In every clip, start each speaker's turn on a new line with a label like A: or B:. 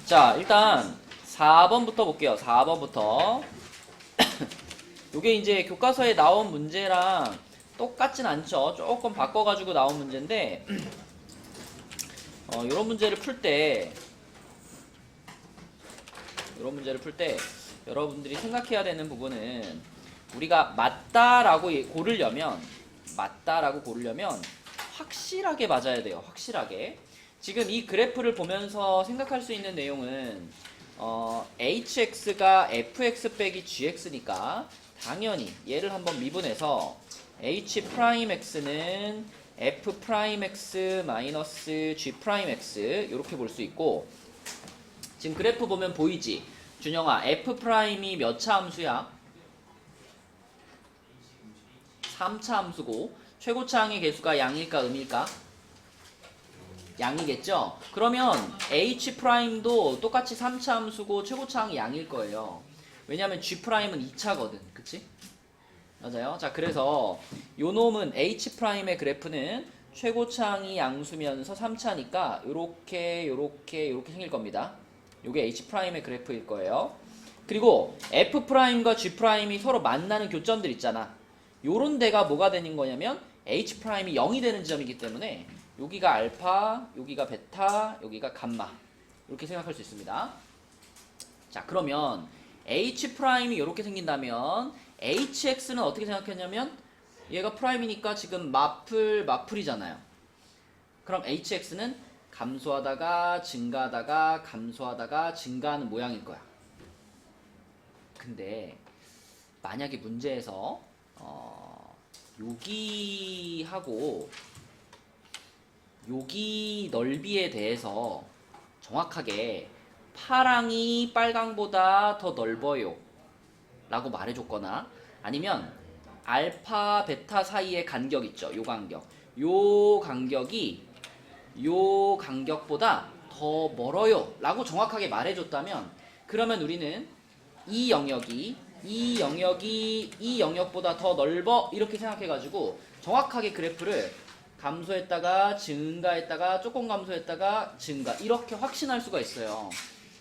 A: 자, 일단 4번부터 볼게요. 4번부터. 요게 이제 교과서에 나온 문제랑 똑같진 않죠. 조금 바꿔가지고 나온 문제인데, 요런 문제를 풀 때, 여러분들이 생각해야 되는 부분은 우리가 맞다라고 고르려면 확실하게 맞아야 돼요. 확실하게. 지금 이 그래프를 보면서 생각할 수 있는 내용은 hx가 fx 빼기 gx니까 당연히 얘를 한번 미분해서 h'x는 f'x 마이너스 g'x 이렇게 볼 수 있고, 지금 그래프 보면 보이지? 준영아, f'이 몇 차 함수야? 3차 함수고 최고차항의 개수가 양일까 음일까? 양이겠죠? 그러면 h'도 똑같이 3차 함수고 최고차항이 양일 거예요. 왜냐면 g'은 2차거든. 그치? 맞아요. 자, 그래서 요 놈은 h'의 그래프는 최고차항이 양수면서 3차니까 요렇게 생길 겁니다. 요게 h'의 그래프일 거예요. 그리고 f'과 g'이 서로 만나는 교점들 있잖아. 요런 데가 뭐가 되는 거냐면 h'이 0이 되는 지점이기 때문에 여기가 알파, 여기가 베타, 여기가 감마 이렇게 생각할 수 있습니다. 자, 그러면 h'이 이렇게 생긴다면 hx는 어떻게 생각했냐면 얘가 프라임이니까 지금 마플이잖아요. 그럼 hx는 감소하다가 증가하다가 감소하다가 증가하는 모양일 거야. 근데 만약에 문제에서 여기하고 여기 넓이에 대해서 정확하게 파랑이 빨강보다 더 넓어요 라고 말해줬거나, 아니면 알파 베타 사이의 간격 있죠, 요 간격, 요 간격보다 더 멀어요 라고 정확하게 말해줬다면, 그러면 우리는 이 영역이 이 영역보다 더 넓어 이렇게 생각해가지고 정확하게 그래프를 감소했다가 증가했다가 조금 감소했다가 증가 이렇게 확신할 수가 있어요.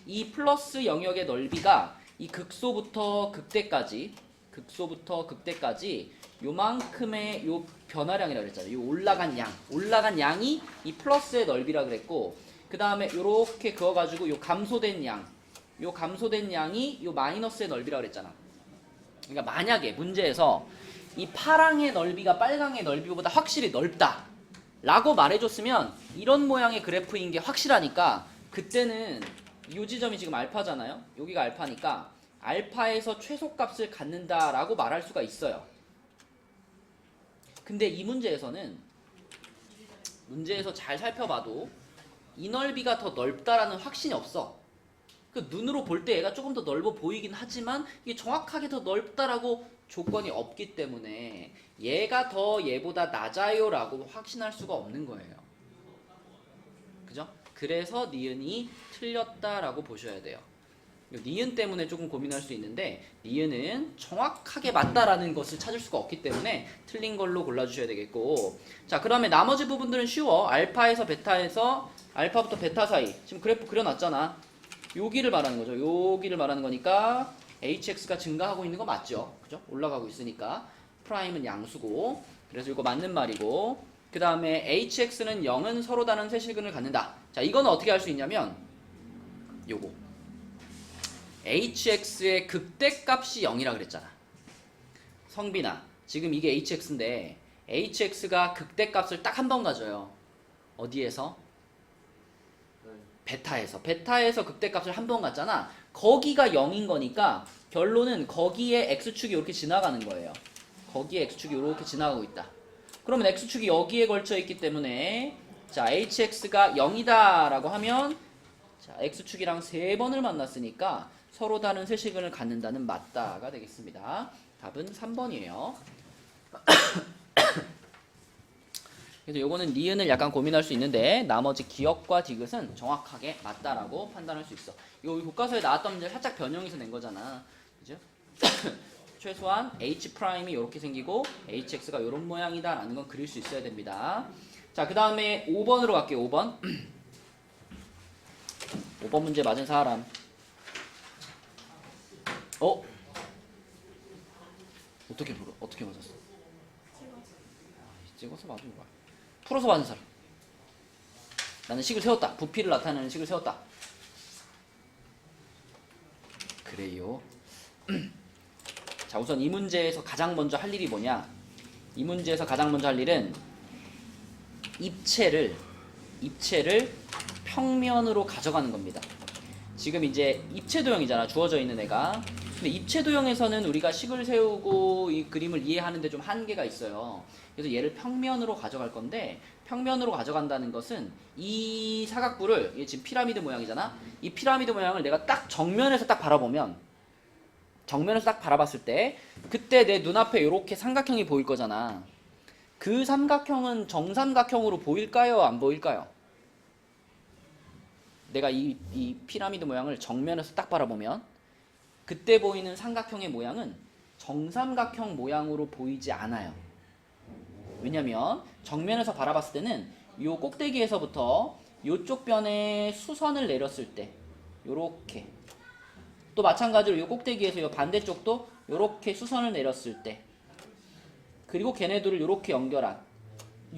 A: 이 플러스 영역의 넓이가 이 극소부터 극대까지 요만큼의 요 변화량이라고 그랬잖아요. 요 올라간 양이 이 플러스의 넓이라 그랬고, 그 다음에 요렇게 그어가지고 요 감소된 양이 요 마이너스의 넓이라 그랬잖아. 그러니까 만약에 문제에서 이 파랑의 넓이가 빨강의 넓이보다 확실히 넓다 라고 말해줬으면 이런 모양의 그래프인 게 확실하니까 그때는 이 지점이 지금 알파잖아요. 여기가 알파니까 알파에서 최소값을 갖는다 라고 말할 수가 있어요. 근데 이 문제에서 잘 살펴봐도 이 넓이가 더 넓다라는 확신이 없어. 그 눈으로 볼 때 얘가 조금 더 넓어 보이긴 하지만 이게 정확하게 더 넓다라고 조건이 없기 때문에 얘가 더 얘보다 낮아요 라고 확신할 수가 없는 거예요. 그죠? 그래서 니은이 틀렸다라고 보셔야 돼요. 니은 때문에 조금 고민할 수 있는데 니은은 정확하게 맞다라는 것을 찾을 수가 없기 때문에 틀린 걸로 골라주셔야 되겠고, 자, 그다음에 나머지 부분들은 쉬워. 알파에서 베타에서 알파부터 베타 사이 지금 그래프 그려놨잖아. 여기를 말하는 거죠. 여기를 말하는 거니까 hx가 증가하고 있는 거 맞죠? 그죠? 올라가고 있으니까 프라임은 양수고, 그래서 이거 맞는 말이고, 그 다음에 hx는 0은 서로 다른 세 실근을 갖는다. 자, 이거는 어떻게 할 수 있냐면 요거 hx의 극대값이 0이라 그랬잖아. 성빈아, 지금 이게 hx인데 hx가 극대값을 딱 한 번 가져요. 어디에서? 베타에서 극대값을 한 번 갔잖아. 거기가 0인 거니까 결론은 거기에 x축이 이렇게 지나가는 거예요. 거기에 x축이 이렇게 지나가고 있다. 그러면 x축이 여기에 걸쳐 있기 때문에 자, hx가 0이다 라고 하면 자, x축이랑 3번을 만났으니까 서로 다른 세시근을 갖는다는 맞다가 되겠습니다. 답은 3번이에요. 그래서 요거는 니은을 약간 고민할 수 있는데 나머지 기억과 디귿은 정확하게 맞다라고 판단할 수 있어. 요 교과서에 나왔던 문제 살짝 변형해서 낸 거잖아. 그죠? 최소한 H'이 이렇게 생기고 HX가 이런 모양이다 라는 건 그릴 수 있어야 됩니다. 자, 그 다음에 5번으로 갈게요. 5번 5번 문제 맞은 사람. 어떻게 맞았어? 찍어서 맞은 거야. 풀어서 맞은 사람. 나는 식을 세웠다. 부피를 나타내는 식을 세웠다. 그래요. 자, 우선 이 문제에서 가장 먼저 할 일이 뭐냐? 이 문제에서 가장 먼저 할 일은 입체를 평면으로 가져가는 겁니다. 지금 이제 입체 도형이잖아. 주어져 있는 애가. 근데 입체 도형에서는 우리가 식을 세우고 이 그림을 이해하는데 좀 한계가 있어요. 그래서 얘를 평면으로 가져갈 건데, 평면으로 가져간다는 것은 이 사각부를, 이게 지금 피라미드 모양이잖아. 이 피라미드 모양을 내가 딱 정면에서 딱 바라보면, 정면에서 딱 바라봤을 때 그때 내 눈앞에 이렇게 삼각형이 보일 거잖아. 그 삼각형은 정삼각형으로 보일까요? 안 보일까요? 내가 이 피라미드 모양을 정면에서 딱 바라보면 그때 보이는 삼각형의 모양은 정삼각형 모양으로 보이지 않아요. 왜냐면 정면에서 바라봤을 때는 요 꼭대기에서부터 요쪽 변에 수선을 내렸을 때 요렇게, 또 마찬가지로 요 꼭대기에서 요 반대쪽도 요렇게 수선을 내렸을 때, 그리고 걔네들을 요렇게 연결한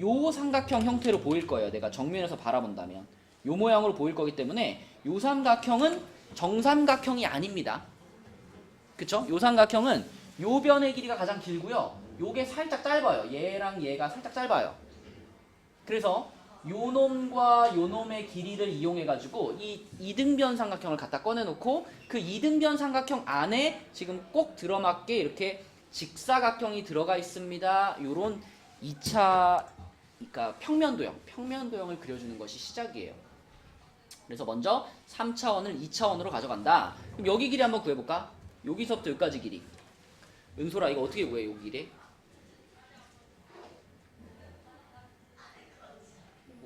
A: 요 삼각형 형태로 보일 거예요. 내가 정면에서 바라본다면 요 모양으로 보일 거기 때문에 요 삼각형은 정삼각형이 아닙니다. 그쵸? 요 삼각형은 요 변의 길이가 가장 길고요. 요게 살짝 짧아요. 얘랑 얘가 살짝 짧아요. 그래서 요 놈과 요 놈의 길이를 이용해 가지고 이 이등변 삼각형을 갖다 꺼내 놓고 그 이등변 삼각형 안에 지금 꼭 들어맞게 이렇게 직사각형이 들어가 있습니다. 요런 2차, 그러니까 평면도형을 그려주는 것이 시작이에요. 그래서 먼저 3차원을 2차원으로 가져간다. 그럼 여기 길이 한번 구해볼까? 여기서부터 여기까지 길이. 은솔아, 이거 어떻게 구해? 여기 길이?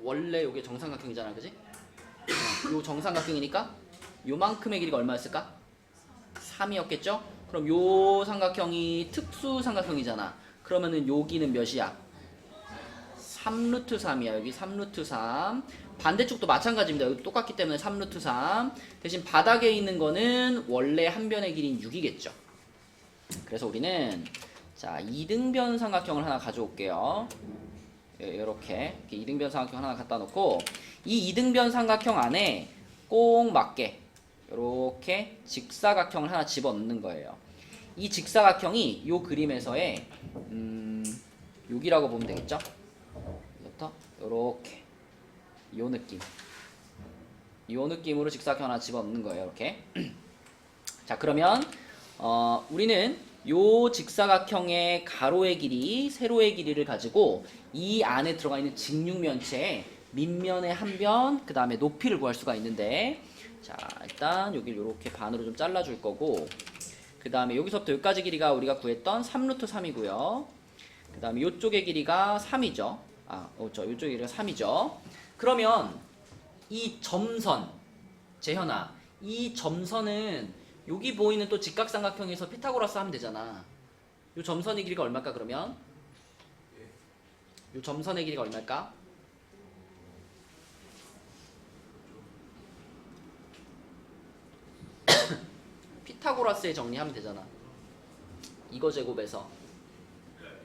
A: 원래 이게 정삼각형이잖아, 그지? 요 정삼각형이니까 요만큼의 길이가 얼마였을까? 3이었겠죠? 그럼 요 삼각형이 특수 삼각형이잖아. 그러면은 여기는 몇이야? 3루트 3이야. 여기 3루트 3. 반대쪽도 마찬가지입니다. 여기 똑같기 때문에 3루트 3. 대신 바닥에 있는 거는 원래 한 변의 길이인 6이겠죠. 그래서 우리는 자, 이등변 삼각형을 하나 가져올게요. 이렇게 이등변 삼각형 하나 갖다 놓고 이 이등변 삼각형 안에 꼭 맞게 이렇게 직사각형을 하나 집어넣는 거예요. 이 직사각형이 이 그림에서의 여기라고 보면 되겠죠? 이부터 이렇게 요 느낌, 요 느낌으로 직사각형 하나 집어넣는 거예요. 이렇게. 자, 그러면 우리는 요 직사각형의 가로의 길이, 세로의 길이를 가지고 이 안에 들어가 있는 직육면체의 밑면의 한 변, 그 다음에 높이를 구할 수가 있는데, 자, 일단 여기를 이렇게 반으로 좀 잘라줄 거고, 그 다음에 여기서부터 여기까지 길이가 우리가 구했던 3루트 3이고요. 그 다음에 이쪽의 길이가 3이죠. 이쪽의 길이가 3이죠. 그러면 이 점선, 재현아, 이 점선은 여기 보이는 또 직각삼각형에서 피타고라스 하면 되잖아. 요 점선의 길이가 얼마일까 그러면? 요 점선의 길이가 얼마일까? 피타고라스의 정리하면 되잖아. 이거 제곱에서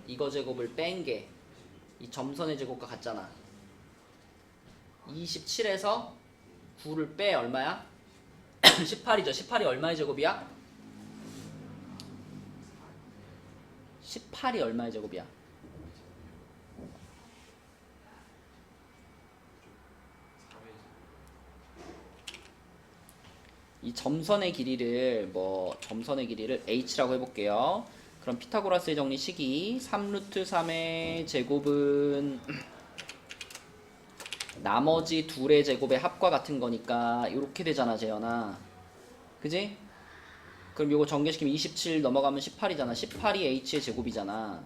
A: 이거 제곱을 뺀 게 이 점선의 제곱과 같잖아. 27에서 9를 빼 얼마야? 18이죠. 18이 얼마의 제곱이야? 18이 얼마의 제곱이야? 이 점선의 길이를 점선의 길이를 h라고 해볼게요. 그럼 피타고라스의 정리식이 3루트 3의 제곱은 나머지 둘의 제곱의 합과 같은 거니까 이렇게 되잖아, 재현아. 그지? 그럼 이거 전개시키면 27 넘어가면 18이잖아. 18이 h의 제곱이잖아.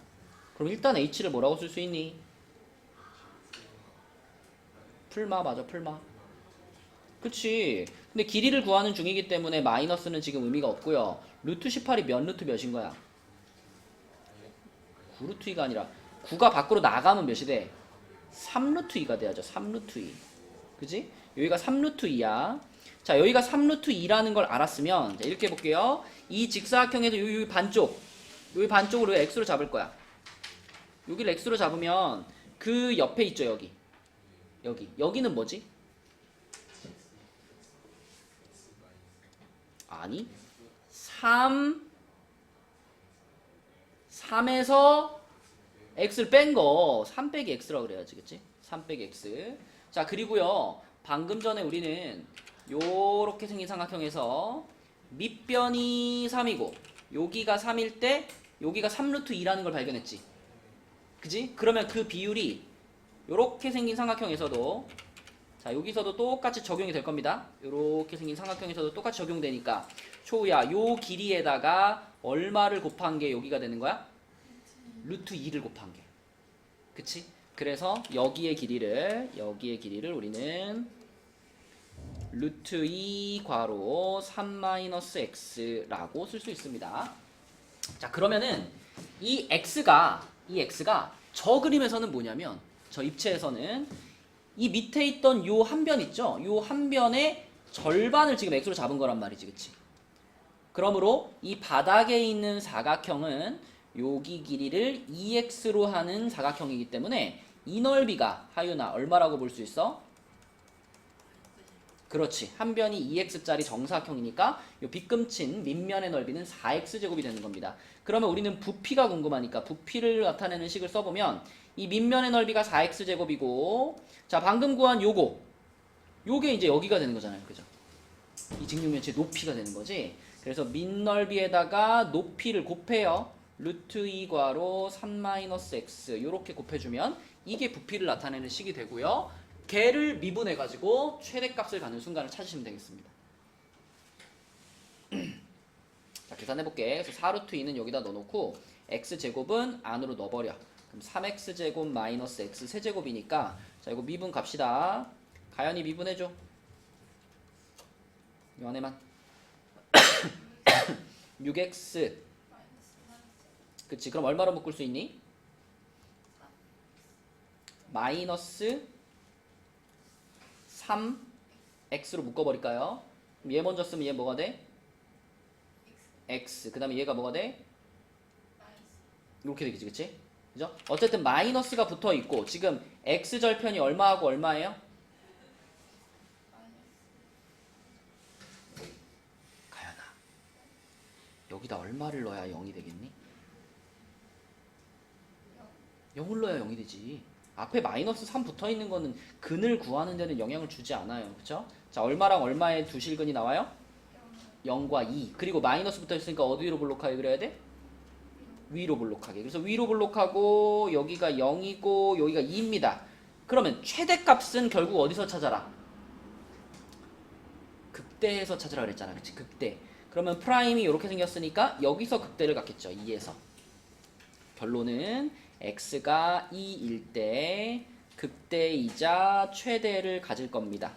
A: 그럼 일단 h를 뭐라고 쓸 수 있니? 풀마 맞아, 풀마. 그치? 근데 길이를 구하는 중이기 때문에 마이너스는 지금 의미가 없고요. 루트 18이 몇 루트 몇인 거야? 9루트 2가 아니라 9가 밖으로 나가면 몇이 돼? 3루트 2가 돼야죠. 3루트 2. 그지? 여기가 3루트 2야. 자, 여기가 3루트 2라는 걸 알았으면 자, 이렇게 해볼게요. 이 직사각형에서 여기 반쪽, 여기 반쪽으로 x로 잡을 거야. 여기를 x로 잡으면 그 옆에 있죠, 여기. 여기는 뭐지? 아니, 3에서 x를 뺀 거 3 빼기 x라고 그래야지, 그치? 3 빼기 x. 자, 그리고요, 방금 전에 우리는 요렇게 생긴 삼각형에서 밑변이 3이고 여기가 3일 때 여기가 3루트 2라는 걸 발견했지, 그지? 그러면 그 비율이 요렇게 생긴 삼각형에서도, 자, 여기서도 똑같이 적용이 될 겁니다. 요렇게 생긴 삼각형에서도 똑같이 적용되니까 초우야, 요 길이에다가 얼마를 곱한 게 여기가 되는 거야? 루트 2를 곱한 게. 그치? 그래서 여기의 길이를 우리는 루트 2 괄호 3-x라고 쓸 수 있습니다. 자, 그러면은 이 x가 저 그림에서는 뭐냐면, 저 입체에서는 이 밑에 있던 요 한 변 있죠? 요 한 변의 절반을 지금 x로 잡은 거란 말이지, 그치? 그러므로 이 바닥에 있는 사각형은 여기 길이를 2x로 하는 사각형이기 때문에 이 넓이가 하윤아 얼마라고 볼 수 있어? 그렇지. 한 변이 2x짜리 정사각형이니까 요 빗금친 밑면의 넓이는 4x제곱이 되는 겁니다. 그러면 우리는 부피가 궁금하니까 부피를 나타내는 식을 써보면 이 밑면의 넓이가 4x제곱이고, 자, 방금 구한 요게 이제 여기가 되는 거잖아요, 그죠? 이 직육면체의 높이가 되는 거지. 그래서 밑넓이에다가 높이를 곱해요. 루트 2 괄호 3-x 요렇게 곱해주면 이게 부피를 나타내는 식이 되고요. 걔를 미분해가지고 최대값을 갖는 순간을 찾으시면 되겠습니다. 자, 계산해볼게. 그래서 4루트 2는 여기다 넣어놓고 x제곱은 안으로 넣어버려. 그럼 3x제곱 마이너스 x 세제곱이니까, 자, 이거 미분 갑시다. 가연이 미분해줘. 이 안에만 6x. 그치, 그럼 얼마로 묶을 수 있니? 마이너스 3x로 묶어버릴까요? 그럼 얘 먼저 쓰면 얘 뭐가 돼? x. 그 다음에 얘가 뭐가 돼? 이렇게 되겠지, 그치? 그죠? 어쨌든 마이너스가 붙어있고 지금 x절편이 얼마하고 얼마예요? 가연아, 여기다 얼마를 넣어야 0이 되겠니? 0을 넣어야 0이 되지. 앞에 마이너스 3 붙어있는 거는 근을 구하는 데는 영향을 주지 않아요, 그쵸? 자, 얼마랑 얼마의 두 실근이 나와요? 0과 2. 그리고 마이너스 붙어있으니까 어디로 볼록하게 그려야 돼? 위로 볼록하게. 그래서 위로 볼록하고 여기가 0이고 여기가 2입니다. 그러면 최대값은 결국 어디서 찾아라? 극대에서 찾으라 그랬잖아, 그치? 극대. 그러면 프라임이 이렇게 생겼으니까 여기서 극대를 갖겠죠, 2에서. 결론은 x가 2일 때 극대이자 최대를 가질 겁니다.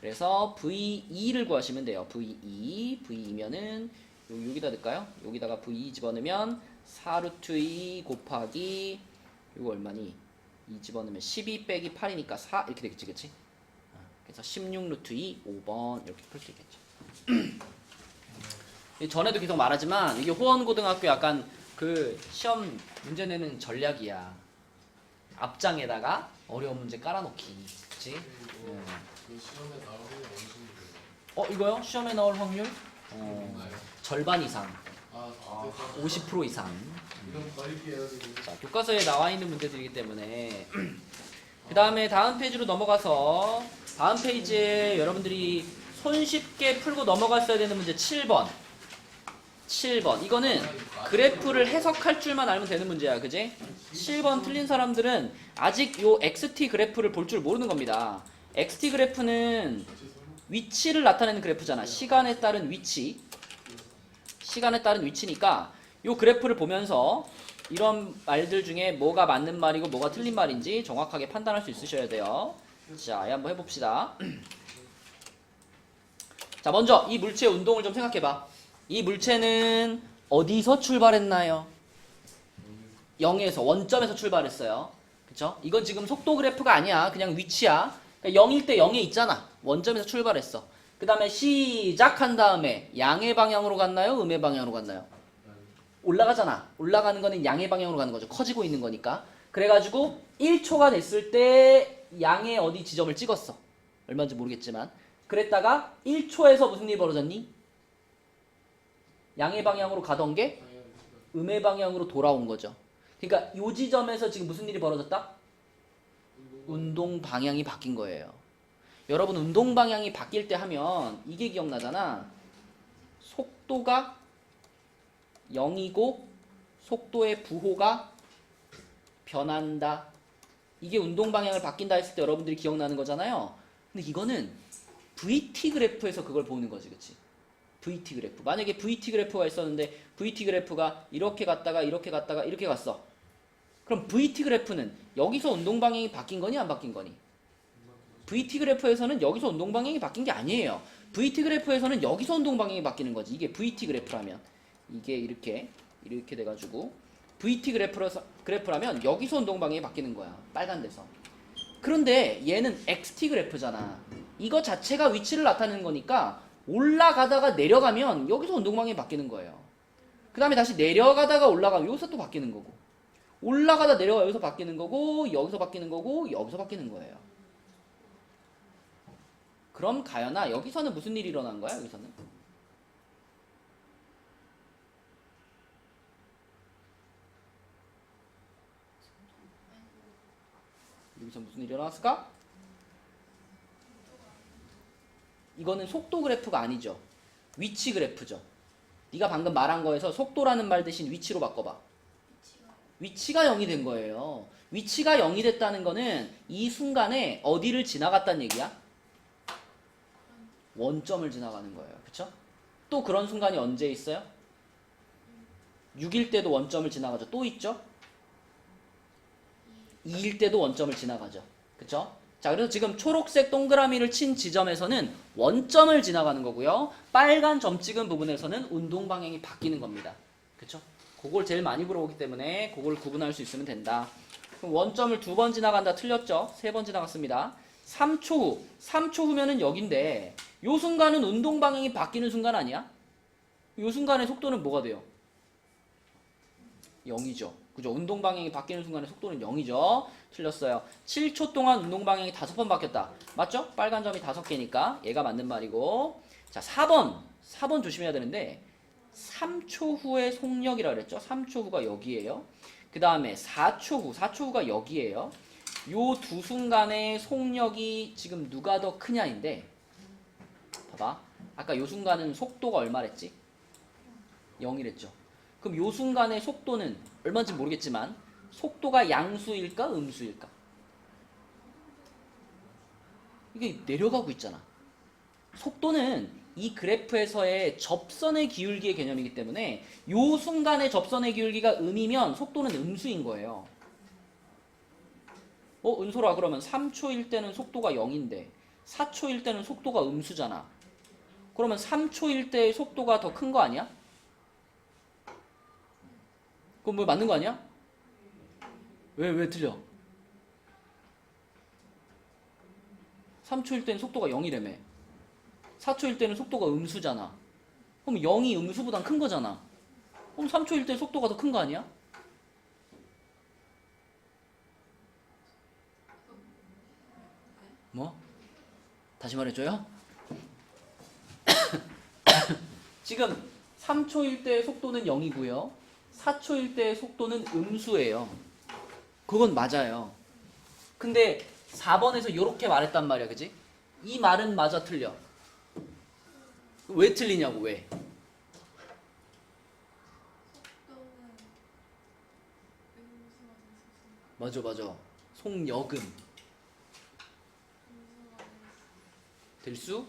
A: 그래서 v2를 구하시면 돼요. v2면은 여기다 넣을까요? 여기다가 v2 집어넣으면 4루트 2 곱하기 이거 얼마니? 2 집어넣으면 12 빼기 8이니까 4 이렇게 되겠지, 그치? 그래서 16루트 2 5번 이렇게 풀 수 있겠죠. 전에도 계속 말하지만 이게 호원고등학교 약간 그 시험 문제 내는 전략이야. 앞장에다가 어려운 문제 깔아놓기, 그치?
B: 그 시험에 나올 확률이 어느 정도 돼요?
A: 이거요? 시험에 나올 확률? 절반 이상. 50% 이상.
B: 이런 버릴게요 지금.
A: 자, 교과서에 나와 있는 문제들이기 때문에. 그 다음에 다음 페이지로 넘어가서 다음 페이지에 여러분들이 손쉽게 풀고 넘어갔어야 되는 문제 7번. 이거는 그래프를 해석할 줄만 알면 되는 문제야, 그지? 7번 틀린 사람들은 아직 요 XT 그래프를 볼 줄 모르는 겁니다. XT 그래프는 위치를 나타내는 그래프잖아. 시간에 따른 위치니까 요 그래프를 보면서 이런 말들 중에 뭐가 맞는 말이고 뭐가 틀린 말인지 정확하게 판단할 수 있으셔야 돼요. 자, 한번 해봅시다. 자, 먼저 이 물체의 운동을 좀 생각해봐. 이 물체는 어디서 출발했나요? 0에서, 원점에서 출발했어요. 그쵸? 이건 지금 속도 그래프가 아니야. 그냥 위치야. 그러니까 0일 때 0에 있잖아. 원점에서 출발했어. 그 다음에 시작한 다음에 양의 방향으로 갔나요? 음의 방향으로 갔나요? 올라가잖아. 올라가는 거는 양의 방향으로 가는 거죠. 커지고 있는 거니까. 그래가지고 1초가 됐을 때 양의 어디 지점을 찍었어. 얼마인지 모르겠지만. 그랬다가 1초에서 무슨 일이 벌어졌니? 양의 방향으로 가던 게 음의 방향으로 돌아온 거죠. 그러니까 이 지점에서 지금 무슨 일이 벌어졌다? 운동 방향이 바뀐 거예요. 여러분 운동 방향이 바뀔 때 하면 이게 기억나잖아. 속도가 0이고 속도의 부호가 변한다. 이게 운동 방향을 바뀐다 했을 때 여러분들이 기억나는 거잖아요. 근데 이거는 VT 그래프에서 그걸 보는 거지, 그치? VT 그래프. 만약에 VT 그래프가 있었는데 VT 그래프가 이렇게 갔다가 이렇게 갔다가 이렇게 갔어. 그럼 VT 그래프는 여기서 운동 방향이 바뀐 거니 안 바뀐 거니? VT 그래프에서는 여기서 운동 방향이 바뀐 게 아니에요. VT 그래프에서는 여기서 운동 방향이 바뀌는 거지. 이게 VT 그래프라면. 이게 이렇게 돼가지고 VT 그래프라면 여기서 운동 방향이 바뀌는 거야. 빨간 데서. 그런데 얘는 XT 그래프잖아. 이거 자체가 위치를 나타내는 거니까 올라가다가 내려가면 여기서 운동 방향이 바뀌는 거예요. 그 다음에 다시 내려가다가 올라가면 여기서 또 바뀌는 거고, 올라가다 내려가 여기서 바뀌는 거고, 여기서 바뀌는 거고, 여기서 바뀌는 거예요. 그럼 가연아, 여기서는 무슨 일이 일어난 거야? 여기서는 무슨 일이 일어났을까? 이거는 속도 그래프가 아니죠. 위치 그래프죠. 네가 방금 말한 거에서 속도라는 말 대신 위치로 바꿔봐. 위치가 0이 된 거예요. 위치가 0이 됐다는 거는 이 순간에 어디를 지나갔다는 얘기야? 원점을 지나가는 거예요. 그쵸? 또 그런 순간이 언제 있어요? 6일 때도 원점을 지나가죠. 또 있죠? 2일 때도 원점을 지나가죠. 그쵸? 자, 그래서 지금 초록색 동그라미를 친 지점에서는 원점을 지나가는 거고요. 빨간 점 찍은 부분에서는 운동 방향이 바뀌는 겁니다. 그쵸? 그걸 제일 많이 물어보기 때문에 그걸 구분할 수 있으면 된다. 그럼 원점을 2번 지나간다 틀렸죠? 3번 지나갔습니다. 3초 후. 3초 후면은 여긴데 요 순간은 운동 방향이 바뀌는 순간 아니야? 요 순간의 속도는 뭐가 돼요? 0이죠. 그죠? 운동 방향이 바뀌는 순간의 속도는 0이죠. 틀렸어요. 7초 동안 운동 방향이 5번 바뀌었다. 맞죠? 빨간 점이 5개니까 얘가 맞는 말이고. 자, 4번 조심해야 되는데 3초 후의 속력이라 그랬죠? 3초 후가 여기에요. 그 다음에 4초 후가 여기에요. 요 두 순간의 속력이 지금 누가 더 크냐인데, 봐봐. 아까 요 순간은 속도가 얼마랬지? 0이랬죠. 그럼 요 순간의 속도는 얼마인지 모르겠지만 속도가 양수일까 음수일까? 이게 내려가고 있잖아. 속도는 이 그래프에서의 접선의 기울기의 개념이기 때문에 요 순간의 접선의 기울기가 음이면 속도는 음수인 거예요. 은솔아, 그러면 3초일 때는 속도가 0인데 4초일 때는 속도가 음수잖아. 그러면 3초일 때의 속도가 더 큰 거 아니야? 그럼 뭐 맞는 거 아니야? 왜 틀려? 3초일 때는 속도가 0이라며. 4초일 때는 속도가 음수잖아. 그럼 0이 음수보단 큰 거잖아. 그럼 3초일 때 속도가 더 큰 거 아니야? 뭐? 다시 말해줘요? 지금 3초일 때의 속도는 0이고요. 4초일 때의 속도는 음수예요. 그건 맞아요. 근데 4번에서 이렇게 말했단 말이야, 그지? 이 말은 맞아 틀려? 왜 틀리냐고, 왜? 맞아. 속력음. 될 수?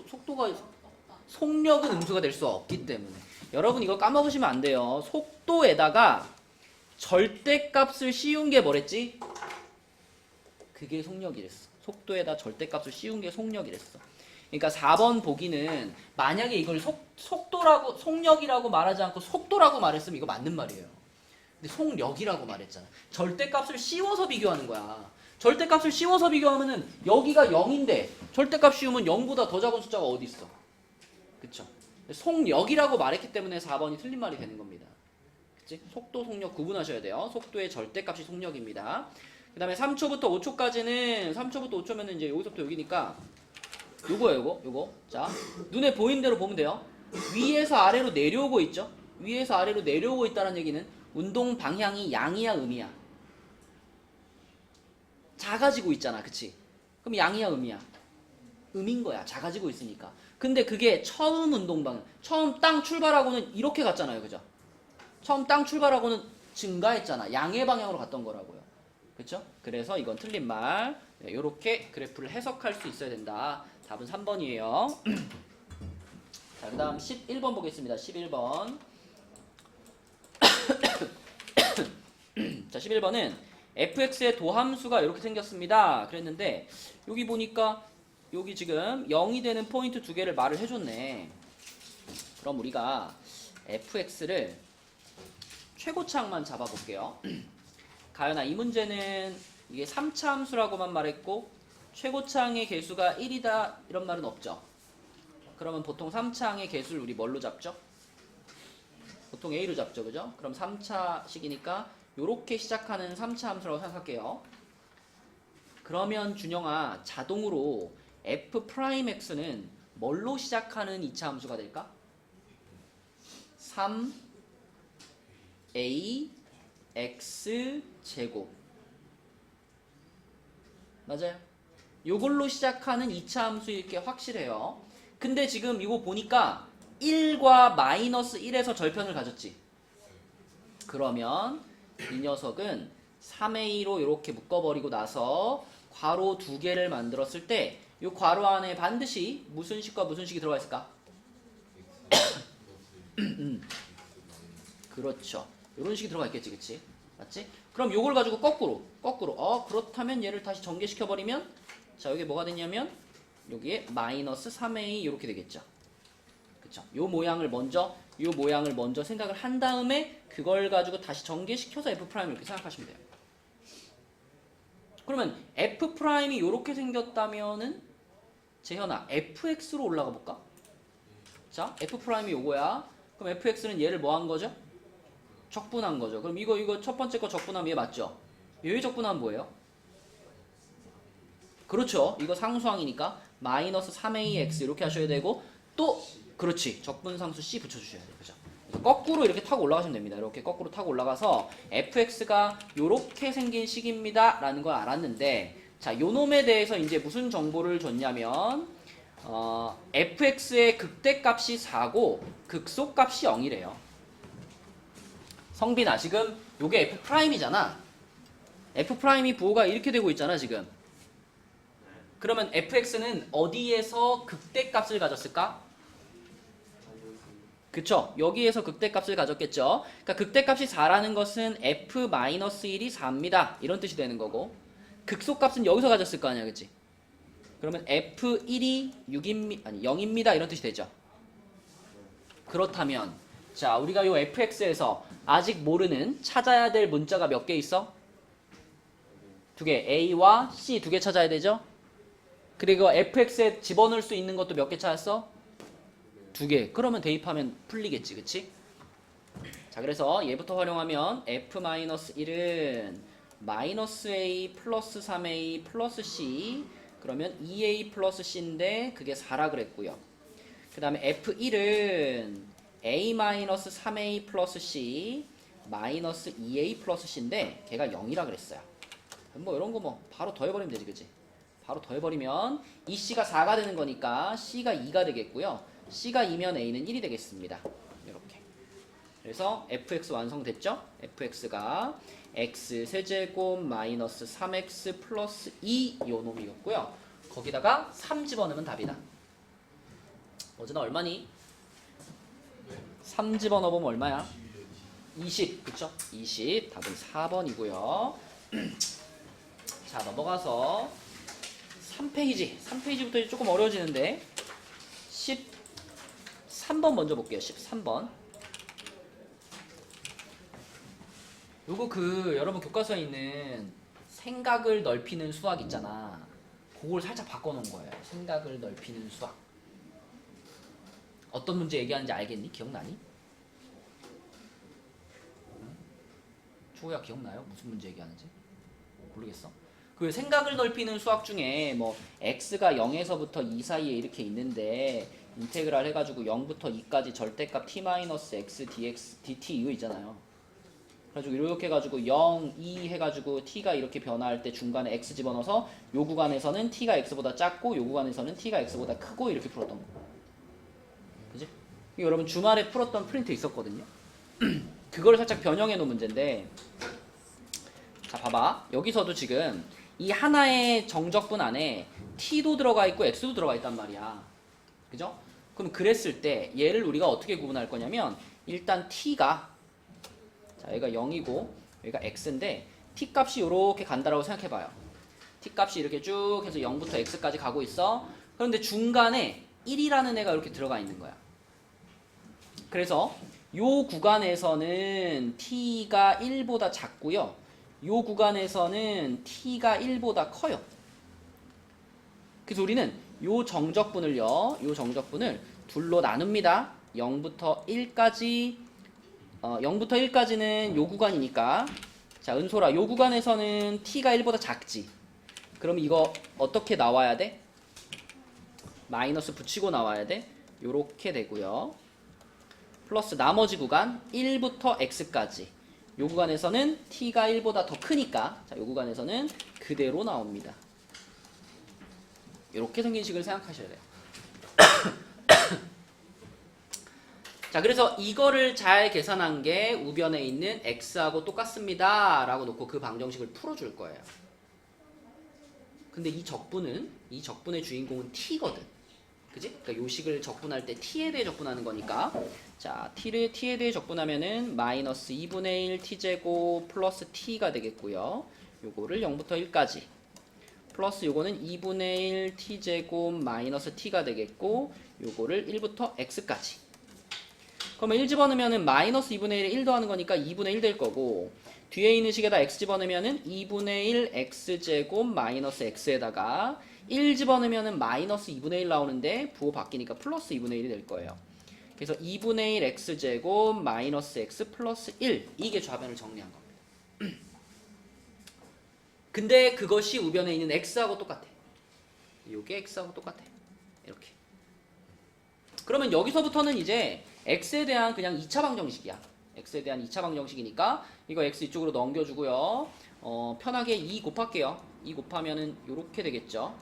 A: 속도가 속력은 음수가 될 수 없기 때문에. 여러분 이거 까먹으시면 안 돼요. 속도에다가 절대값을 씌운 게 뭐랬지? 그게 속력이랬어. 속도에다 절대값을 씌운 게 속력이랬어. 그러니까 4번 보기는 만약에 이걸 속력이라고 말하지 않고 속도라고 말했으면 이거 맞는 말이에요. 근데 속력이라고 말했잖아. 절대값을 씌워서 비교하는 거야. 절대값을 씌워서 비교하면은 여기가 0인데 절대값 씌우면 0보다 더 작은 숫자가 어디 있어? 그쵸? 속력이라고 말했기 때문에 4번이 틀린 말이 되는 겁니다. 그치? 속도, 속력 구분하셔야 돼요. 속도의 절대값이 속력입니다. 그 다음에 3초부터 5초까지는 3초부터 5초면은 이제 여기서부터 여기니까 요거예요, 요거. 자, 눈에 보이는 대로 보면 돼요. 위에서 아래로 내려오고 있죠? 위에서 아래로 내려오고 있다는 얘기는 운동 방향이 양이야, 음이야? 작아지고 있잖아, 그치? 그럼 양이야, 음이야? 음인 거야, 작아지고 있으니까. 근데 그게 처음 운동 방향, 처음 땅 출발하고는 이렇게 갔잖아요, 그죠? 처음 땅 출발하고는 증가했잖아. 양의 방향으로 갔던 거라고요. 그쵸? 그래서 이건 틀린 말. 네, 요렇게 그래프를 해석할 수 있어야 된다. 답은 3번이에요. 자, 그 다음 11번 보겠습니다. 11번. 자, 11번은 fx의 도함수가 이렇게 생겼습니다. 그랬는데 여기 보니까 여기 지금 0이 되는 포인트 두 개를 말을 해줬네. 그럼 우리가 fx를 최고차항만 잡아볼게요. 가연아, 이 문제는 이게 3차 함수라고만 말했고 최고차항의 개수가 1이다 이런 말은 없죠. 그러면 보통 3차항의 개수를 우리 뭘로 잡죠? 보통 A로 잡죠, 그죠? 그럼 3차식이니까 요렇게 시작하는 3차 함수라고 생각할게요. 그러면 준영아, 자동으로 f'x는 뭘로 시작하는 2차 함수가 될까? 3a x 제곱. 맞아요. 요걸로 시작하는 2차 함수일 게 확실해요. 근데 지금 이거 보니까 1과 마이너스 1에서 절편을 가졌지. 그러면 이 녀석은 3a로 이렇게 묶어버리고 나서 괄호 두 개를 만들었을 때 이 괄호 안에 반드시 무슨 식과 무슨 식이 들어가 있을까? 그렇죠. 이런 식이 들어가 있겠지, 그치? 맞지? 그럼 요걸 가지고 거꾸로. 그렇다면 얘를 다시 전개시켜버리면, 자, 여기 뭐가 되냐면, 여기에 마이너스 3a 이렇게 되겠죠. 그쵸? 요 모양을 먼저 생각을 한 다음에, 그걸 가지고 다시 전개시켜서 f' 이렇게 생각하시면 돼요. 그러면 f'이 이렇게 생겼다면은, 재현아, fx로 올라가 볼까? 자, f'이 요거야. 그럼 fx는 얘를 뭐 한 거죠? 적분한 거죠. 그럼 이거 첫 번째 거 적분하면 얘 맞죠? 얘의 적분하면 뭐예요? 그렇죠. 이거 상수항이니까 마이너스 3ax 이렇게 하셔야 되고 또 그렇지. 적분상수 c 붙여주셔야 돼요. 그죠? 거꾸로 이렇게 타고 올라가시면 됩니다. 이렇게 거꾸로 타고 올라가서 fx가 요렇게 생긴 식입니다. 라는 걸 알았는데 자, 요 놈에 대해서 이제 무슨 정보를 줬냐면 fx의 극대값이 4고 극소값이 0이래요. 성빈아, 지금 요게 f'이잖아. f'이 부호가 이렇게 되고 있잖아, 지금. 그러면 fx는 어디에서 극대값을 가졌을까? 그쵸? 여기에서 극대값을 가졌겠죠? 그러니까 극대값이 4라는 것은 f-1이 4입니다. 이런 뜻이 되는 거고 극소값은 여기서 가졌을 거 아니야, 그치? 그러면 f1이 0입니다. 이런 뜻이 되죠? 그렇다면 자, 우리가 요 fx에서 아직 모르는 찾아야 될 문자가 몇 개 있어? 두 개, a와 c 두 개 찾아야 되죠? 그리고 fx에 집어넣을 수 있는 것도 몇 개 찾았어? 두 개. 그러면 풀리겠지, 그치? 자, 그래서 얘부터 활용하면 f-1은 마이너스 a 플러스 3a 플러스 c 그러면 2a 플러스 c인데 그게 4라 그랬고요. 그 다음에 f1은 a-3a 플러스 c 마이너스 2a 플러스 c인데 걔가 0이라 그랬어요. 뭐 이런 거 뭐 바로 더해버리면 되지, 그치? 바로 더해버리면 이 c가 4가 되는 거니까 c가 2가 되겠고요. c가 2면 a는 1이 되겠습니다. 이렇게. 그래서 fx 완성됐죠? fx가 x 세제곱 마이너스 3x 플러스 2 요 놈이었고요. 거기다가 3 집어넣으면 답이다. 어제나 얼마니? 3 집어넣으면 얼마야? 20, 그쵸? 20, 답은 4번이고요. 자, 넘어가서 3페이지부터 이제 조금 어려워지는데 13번 먼저 볼게요. 13번. 요거 여러분 교과서에 있는 생각을 넓히는 수학 있잖아. 그걸 살짝 바꿔놓은 거예요. 생각을 넓히는 수학. 어떤 문제 얘기하는지 알겠니? 기억나니? 응? 초야 기억나요? 무슨 문제 얘기하는지? 모르겠어? 그 생각을 넓히는 수학 중에 뭐 x가 0에서부터 2 사이에 이렇게 있는데 인테그랄 해가지고 0부터 2까지 절대값 t-x dx dt 이거 있잖아요. 그래가지고 이렇게 해가지고 0, 2 해가지고 t가 이렇게 변화할 때 중간에 x 집어넣어서 요 구간에서는 t가 x보다 작고 요 구간에서는 t가 x보다 크고 이렇게 풀었던 거. 그지? 이거 여러분 주말에 풀었던 프린트 있었거든요. 그걸 살짝 변형해 놓은 문제인데, 자 봐봐. 여기서도 지금 이 하나의 정적분 안에 t도 들어가 있고 x도 들어가 있단 말이야. 그죠? 그럼 그랬을 때 얘를 우리가 어떻게 구분할 거냐면, 일단 t가, 자 여기가 0이고 여기가 x인데 t 값이 이렇게 간다라고 생각해봐요. t 값이 이렇게 쭉 해서 0부터 x까지 가고 있어. 그런데 중간에 1이라는 애가 이렇게 들어가 있는 거야. 그래서 요 구간에서는 t가 1보다 작고요, 요 구간에서는 t가 1보다 커요. 그래서 우리는 요 정적분을 둘로 나눕니다. 0부터 1까지 0부터 1까지는 요 구간이니까, 자 은솔아 요 구간에서는 t가 1보다 작지. 그럼 이거 어떻게 나와야 돼? 마이너스 붙이고 나와야 돼. 요렇게 되고요. 플러스 나머지 구간 1부터 x까지, 요 구간에서는 t가 1보다 더 크니까, 자 요 구간에서는 그대로 나옵니다. 이렇게 생긴 식을 생각하셔야 돼요. 자 그래서 이거를 잘 계산한 게 우변에 있는 x하고 똑같습니다 라고 놓고 그 방정식을 풀어줄 거예요. 근데 이 적분의 주인공은 t거든. 그지? 그러니까 요 식을 적분할 때 t에 대해 적분하는 거니까, 자 t에 대해 적분하면은 마이너스 2분의 1 t제곱 플러스 t가 되겠고요. 요거를 0부터 1까지 플러스 요거는 2분의 1 t제곱 마이너스 t가 되겠고, 요거를 1부터 x까지. 그러면 1 집어넣으면은 마이너스 2분의 1에 1 더하는 거니까 2분의 1 될 거고, 뒤에 있는 식에다 x 집어넣으면은 2분의 1 x제곱 마이너스 x에다가 1 집어넣으면은 마이너스 2분의 1 나오는데 부호 바뀌니까 플러스 2분의 1이 될 거예요. 그래서 2분의 1 x제곱 마이너스 x 플러스 1, 이게 좌변을 정리한 겁니다. 근데 그것이 우변에 있는 x하고 똑같아. 요게 x하고 똑같아. 이렇게. 그러면 여기서부터는 이제 x에 대한 그냥 2차 방정식이야. x에 대한 2차 방정식이니까 이거 x 이쪽으로 넘겨주고요. 편하게 2 곱할게요. 2 곱하면은 요렇게 되겠죠.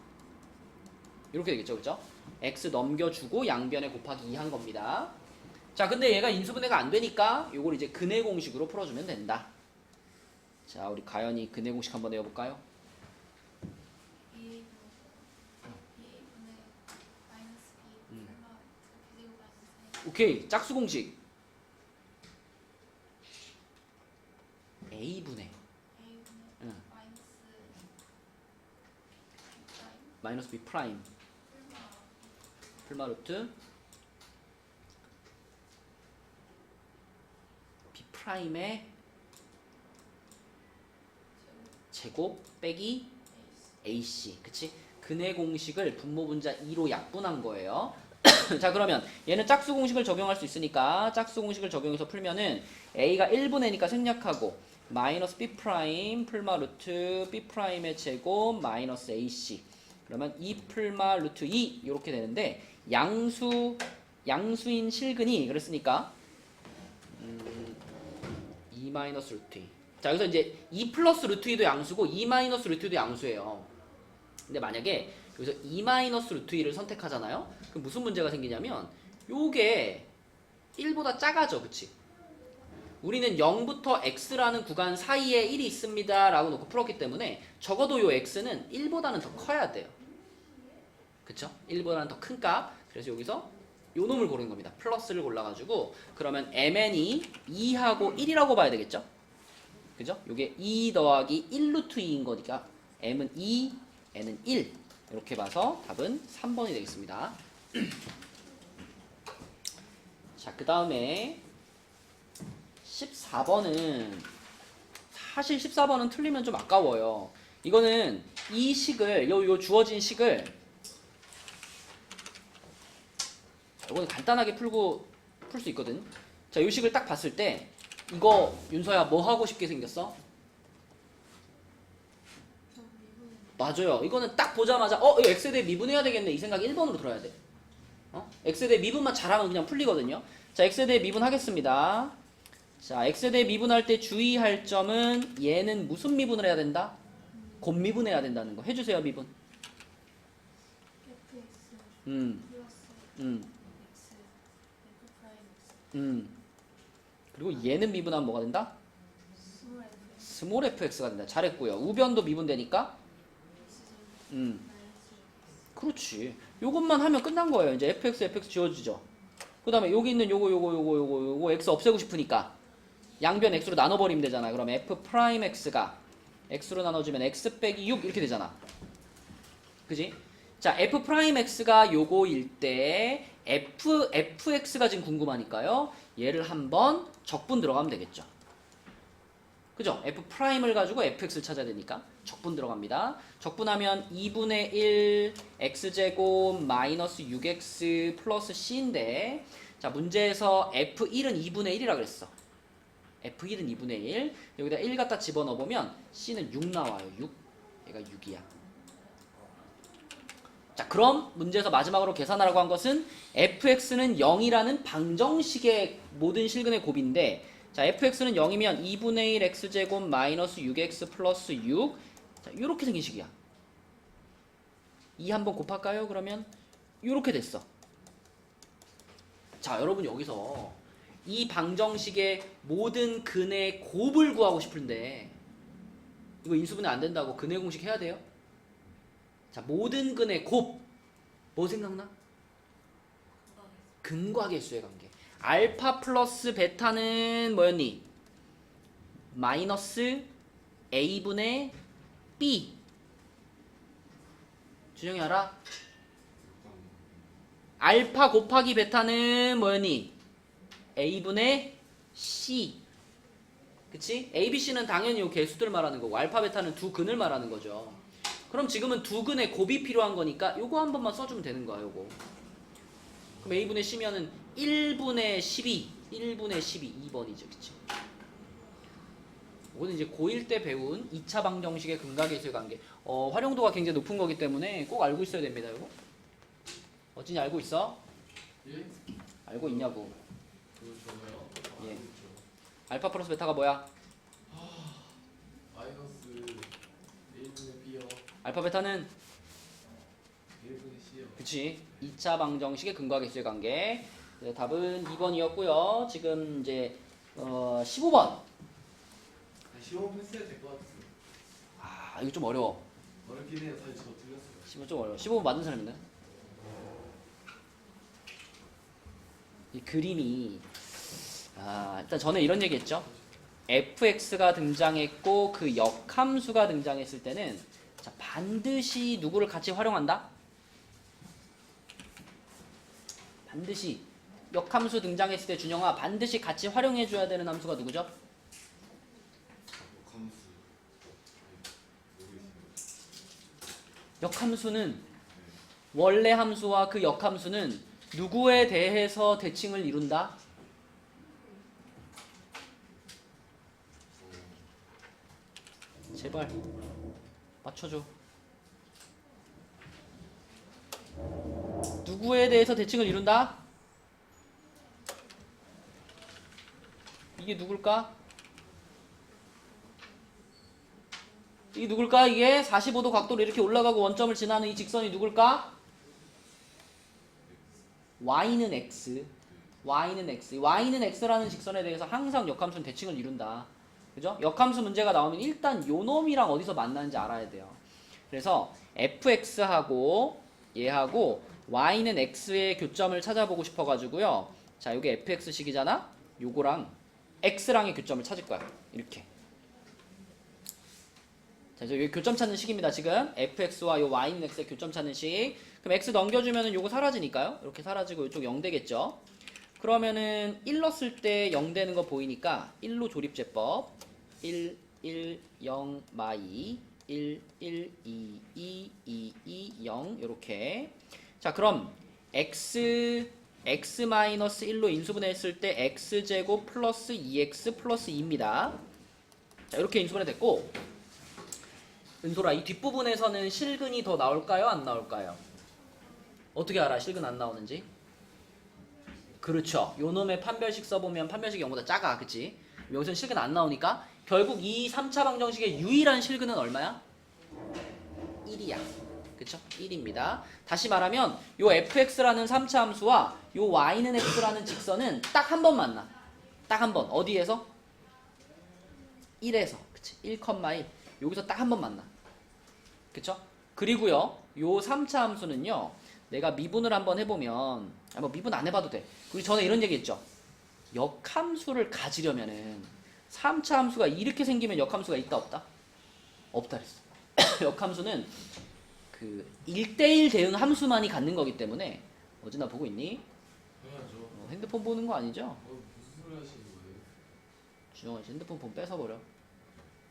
A: 요렇게 되겠죠. 그죠? x 넘겨주고 양변에 곱하기 2 한 겁니다. 자 근데 얘가 인수분해가 안 되니까 요걸 이제 근해 공식으로 풀어주면 된다. 자 우리 가연이 근해 공식 한번 외워볼까요? 오케이. 짝수 공식 a분의 응. 마이너스 b 프라임 풀마 루트 b 프라임의 제곱 빼기 ac. 그치? 근해 공식을 분모 분자 2로 약분한 거예요. 자 그러면 얘는 짝수 공식을 적용할 수 있으니까 짝수 공식을 적용해서 풀면은 a가 1분의니까 생략하고 마이너스 b 프라임 풀마 루트 b 프라임의 제곱 마이너스 ac, 그러면 2 풀마 루트 2 이렇게 되는데, 양수인 실근이 그랬으니까 2 마이너스 루트 2. 자 여기서 이제 2 플러스 루트 2도 양수고 2 마이너스 루트 2도 양수예요. 근데 만약에 여기서 2 마이너스 루트 2를 선택하잖아요. 그럼 무슨 문제가 생기냐면 요게 1보다 작아져. 그치? 우리는 0부터 x라는 구간 사이에 1이 있습니다 라고 놓고 풀었기 때문에 적어도 요 x는 1보다는 더 커야 돼요. 그쵸? 1보다는 더 큰 값. 그래서 여기서 요 놈을 고르는 겁니다. 플러스를 골라가지고, 그러면 mn이 2하고 1이라고 봐야 되겠죠? 그죠? 요게 2 더하기 1 루트 2인 거니까 m은 2, n은 1. 이렇게 봐서 답은 3번이 되겠습니다. 자, 그 다음에 14번은 사실 14번은 틀리면 좀 아까워요. 이거는 이 식을 요 주어진 식을 이거는 간단하게 풀 수 있거든. 자, 요 식을 딱 봤을 때 이거 윤서야 뭐 하고 싶게 생겼어? 맞아요. 이거는 딱 보자마자 이거 x에 대해 미분해야 되겠네 이 생각이 1번으로 들어야 돼. x에 대해 미분만 잘하면 그냥 풀리거든요. 자, x에 대해 미분하겠습니다. 자, x에 대해 미분할 때 주의할 점은 얘는 무슨 미분을 해야 된다? 곱미분해야 된다는 거. 해주세요, 미분.
C: fx
A: 음,
C: 플러스
A: x,
C: f 프라임 x
A: 그리고 얘는 미분하면 뭐가 된다?
C: 스몰 f
A: 스몰 fx가 된다. 잘했고요. 우변도 미분되니까.
C: 마이너스
A: 그렇지. 요것만 하면 끝난 거예요. 이제 fx 지워지죠. 그 다음에 여기 있는 요거 x 없애고 싶으니까 양변 x로 나눠버리면 되잖아. 그럼 f 프라임 x가 x로 나눠주면 x 빼기 6 이렇게 되잖아. 그지? 자, f 프라임 x가 요거일 때 fx가 지금 궁금하니까요. 얘를 한번 적분 들어가면 되겠죠. 그죠? f 프라임을 가지고 fx를 찾아야 되니까 적분 들어갑니다. 적분하면 2분의 1 x제곱 마이너스 6x 플러스 c인데, 자, 문제에서 f1은 2분의 1이라 그랬어. f1은 2분의 1. 여기다 1 갖다 집어넣어보면 c는 6 나와요. 6. 얘가 6이야. 자, 그럼 문제에서 마지막으로 계산하라고 한 것은 fx는 0이라는 방정식의 모든 실근의 곱인데, 자, fx는 0이면 2분의 1 x제곱 마이너스 6x 플러스 6. 자, 요렇게 생긴 식이야. 2 한번 곱할까요? 그러면 요렇게 됐어. 자, 여러분 여기서 이 방정식의 모든 근의 곱을 구하고 싶은데 이거 인수분해 안 된다고 근의 공식 해야 돼요? 자, 모든 근의 곱. 뭐 생각나? 근과 개수의 관계. 알파 플러스 베타는 뭐였니? 마이너스 a분의 b. 준영이 알아? 알파 곱하기 베타는 뭐였니? a분의 c. 그치? a, b, c는 당연히 요 개수들 말하는 거고 알파 베타는 두 근을 말하는 거죠. 그럼 지금은 두 근의 곱이 필요한 거니까 요거 한 번만 써주면 되는 거야. 요거. 그럼 a분의 c면은 1분의 12 1분의 12 2번이죠. 그치? 이거는 이제 고1 때 배운 2차 방정식의 근과 개수의 관계. 활용도가 굉장히 높은 거기 때문에 꼭 알고 있어야 됩니다. 이거. 어찌니 알고 있어?
B: 예?
A: 알고 있냐고.
B: 그거 좋아요.
A: 예.
B: 그렇죠.
A: 알파 플러스 베타가 뭐야?
B: 마이너스 1분의 b요.
A: 알파 베타는
B: 1분의 c요.
A: 그치. 2차 방정식의 근과 개수의 관계. 네, 답은 2번이었고요. 지금 이제 15번.
B: 시험 했어야 될 것 같았어요.
A: 아, 이거 좀 어려워.
B: 어렵긴 해요. 사실 저 틀렸어요.
A: 15번 좀 어려워. 15번 맞는 사람 있나요? 이 그림이 일단 전에 이런 얘기 했죠. fx가 등장했고 그 역함수가 등장했을 때는 자, 반드시 누구를 같이 활용한다? 반드시 역함수 등장했을 때 준영아 반드시 같이 활용해줘야 되는 함수가 누구죠?
B: 감수.
A: 역함수는 원래 함수와 그 역함수는 누구에 대해서 대칭을 이룬다? 제발 맞춰줘. 누구에 대해서 대칭을 이룬다? 이게 누굴까? 이게 누굴까? 이게 45도 각도로 이렇게 올라가고 원점을 지나는 이 직선이 누굴까? y는 x. y는 x. y는 x라는 직선에 대해서 항상 역함수는 대칭을 이룬다. 그죠? 역함수 문제가 나오면 일단 요 놈이랑 어디서 만나는지 알아야 돼요. 그래서 fx하고 얘하고 y는 x의 교점을 찾아보고 싶어가지고요. 자, 요게 fx식이잖아? 요거랑 x랑의 교점을 찾을 거야. 이렇게. 자, 이제 여기 교점 찾는 식입니다. 지금 fx와 요 y는 x의 교점 찾는 식. 그럼 x 넘겨주면은 요거 사라지니까요. 이렇게 사라지고 이쪽 0 되겠죠. 그러면은 1 넣었을 때 0 되는 거 보이니까 1로 조립제법 1, 1, 0, 마이 1, 1, 2, 2, 2, 2, 0 요렇게. 자, 그럼 x-1로 인수분해했을 때 x제곱 플러스 2x 플러스 2입니다. 자, 이렇게 인수분해 됐고, 은솔아, 이 뒷부분에서는 실근이 더 나올까요? 안 나올까요? 어떻게 알아? 실근 안 나오는지? 그렇죠. 요 놈의 판별식 써보면 판별식이 0보다 작아. 그치? 여기서는 실근 안 나오니까 결국 이 3차 방정식의 유일한 실근은 얼마야? 1이야. 그쵸? 1입니다. 다시 말하면 요 fx라는 3차 함수와 요 y는 x라는 직선은 딱 한 번 만나. 딱 한 번. 어디에서? 1에서. 그치? 1,1. 여기서 딱 한 번 만나. 그쵸? 그리고요. 요 3차 함수는요. 내가 미분을 한번 해보면 뭐 미분 안 해봐도 돼. 우리 전에 이런 얘기 했죠. 역함수를 가지려면은 3차 함수가 이렇게 생기면 역함수가 있다 없다? 없다 그랬어. 역함수는 그 1대1 대응 함수만이 갖는 거기 때문에 어제나 보고 있니?
B: 당연하죠.
A: 핸드폰 보는 거 아니죠?
B: 무슨 소리 하시는 거예요?
A: 주영아 씨 핸드폰 뺏어버려.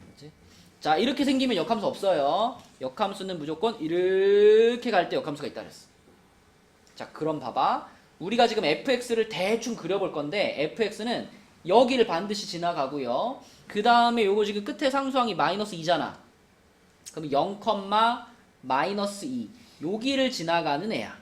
A: 그렇지? 자, 이렇게 생기면 역함수 없어요. 역함수는 무조건 이렇게 갈 때 역함수가 있다 그랬어. 자, 그럼 봐봐. 우리가 지금 fx를 대충 그려볼 건데 fx는 여기를 반드시 지나가고요. 그 다음에 요거 지금 끝에 상수항이 마이너스 2잖아. 그럼 0, 마이너스 2 여기를 지나가는 애야.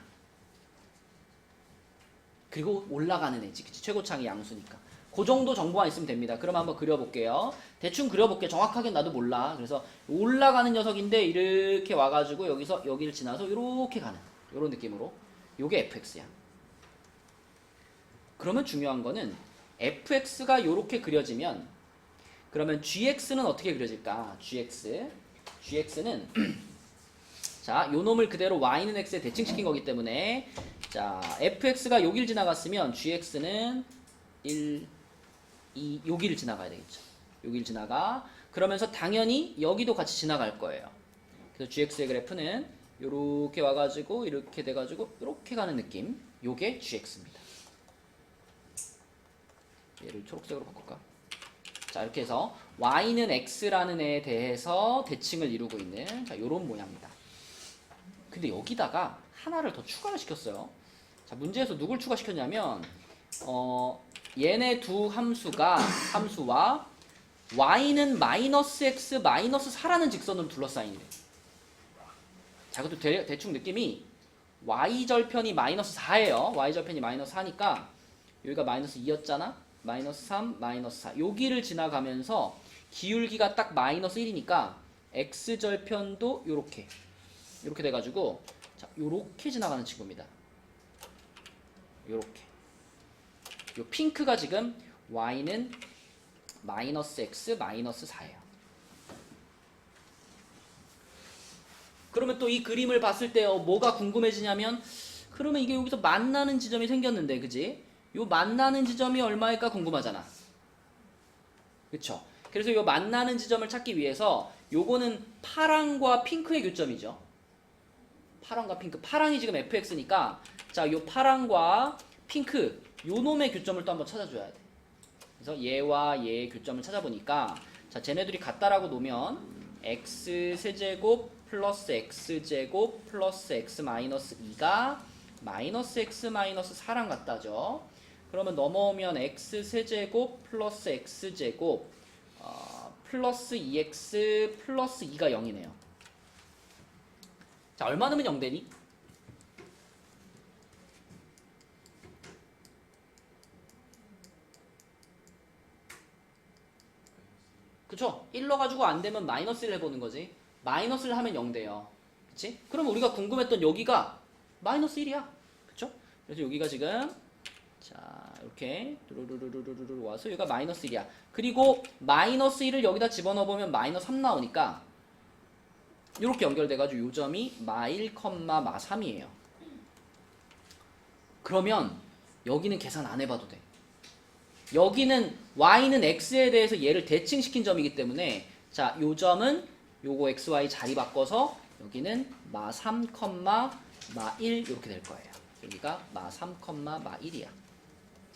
A: 그리고 올라가는 애지. 그치? 최고창이 양수니까. 그 정도 정보만 있으면 됩니다. 그럼 한번 그려볼게요. 대충 그려볼게. 정확하게 나도 몰라. 그래서 올라가는 녀석인데 이렇게 와가지고 여기서 여기를 지나서 이렇게 가는 이런 느낌으로 요게 fx야. 그러면 중요한 거는 fx가 이렇게 그려지면 그러면 gx는 어떻게 그려질까? gx는 자, 요 놈을 그대로 y는 x에 대칭시킨 거기 때문에 자, fx가 여길 지나갔으면 gx는 1, 2 여기를 지나가야 되겠죠. 여기를 지나가. 그러면서 당연히 여기도 같이 지나갈 거예요. 그래서 gx의 그래프는 요렇게 와가지고 이렇게 돼가지고 이렇게 가는 느낌. 요게 gx입니다. 얘를 초록색으로 바꿀까? 자, 이렇게 해서 y는 x라는 애에 대해서 대칭을 이루고 있는 자, 요런 모양입니다. 근데 여기다가 하나를 더 추가를 시켰어요. 자, 문제에서 누굴 추가시켰냐면 얘네 두 함수와 y는 마이너스 x 마이너스 4라는 직선으로 둘러싸이네. 자, 그것도 대충 느낌이 y절편이 마이너스 4예요. y절편이 마이너스 4니까 여기가 마이너스 2였잖아. 마이너스 3, 마이너스 4 여기를 지나가면서 기울기가 딱 마이너스 1이니까 x절편도 요렇게 돼가지고 자, 요렇게 지나가는 친구입니다. 요렇게 요 핑크가 지금 y는 마이너스 x 마이너스 4예요. 그러면 또 이 그림을 봤을 때 뭐가 궁금해지냐면 그러면 이게 여기서 만나는 지점이 생겼는데 그지? 요 만나는 지점이 얼마일까 궁금하잖아. 그쵸? 그래서 요 만나는 지점을 찾기 위해서 요거는 파랑과 핑크의 교점이죠. 파랑과 핑크. 파랑이 지금 fx니까 자, 요 파랑과 핑크 요 놈의 교점을 또 한번 찾아줘야 돼. 그래서 얘와 얘의 교점을 찾아보니까 자, 쟤네들이 같다라고 놓으면 x 세제곱 플러스 x제곱 플러스 x 마이너스 2가 마이너스 x 마이너스 4랑 같다죠. 그러면 넘어오면 x 세제곱 플러스 x제곱 플러스 2x 플러스 2가 0이네요. 자, 얼마 넣으면 0 되니? 그쵸? 1 넣어가지고 안 되면 마이너스 1 해보는 거지. 마이너스를 하면 0 돼요. 그치? 그럼 우리가 궁금했던 여기가 마이너스 1이야. 그쵸? 그래서 여기가 지금 자, 이렇게 두루루루루루루 와서 여기가 마이너스 1이야. 그리고 마이너스 1을 여기다 집어넣어보면 마이너스 3 나오니까 이렇게 연결돼가지고 요 점이 마1, 마3이에요. 그러면 여기는 계산 안 해봐도 돼. 여기는 y는 x에 대해서 얘를 대칭시킨 점이기 때문에 자, 요 점은 요거 xy 자리 바꿔서 여기는 마3, 마1 이렇게 될 거예요. 여기가 마3, 마1이야.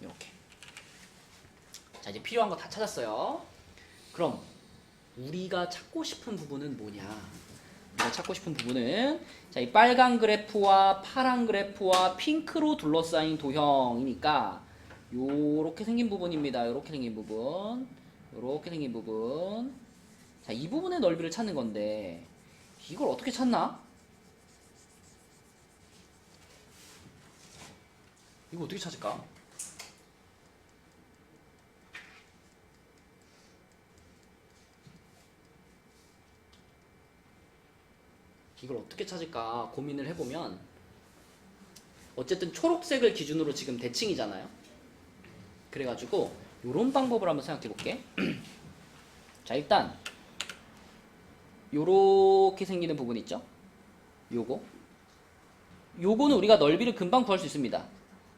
A: 이렇게. 자, 이제 필요한 거 다 찾았어요. 그럼 우리가 찾고 싶은 부분은 뭐냐? 우리가 찾고 싶은 부분은 자, 이 빨간 그래프와 파란 그래프와 핑크로 둘러싸인 도형이니까 요렇게 생긴 부분입니다. 요렇게 생긴 부분. 요렇게 생긴 부분. 자, 이 부분의 넓이를 찾는 건데 이걸 어떻게 찾나? 이거 어떻게 찾을까? 이걸 어떻게 찾을까 고민을 해보면 어쨌든 초록색을 기준으로 지금 대칭이잖아요. 그래가지고 요런 방법을 한번 생각해 볼게. 자, 일단 요렇게 생기는 부분 있죠? 요거는 우리가 넓이를 금방 구할 수 있습니다.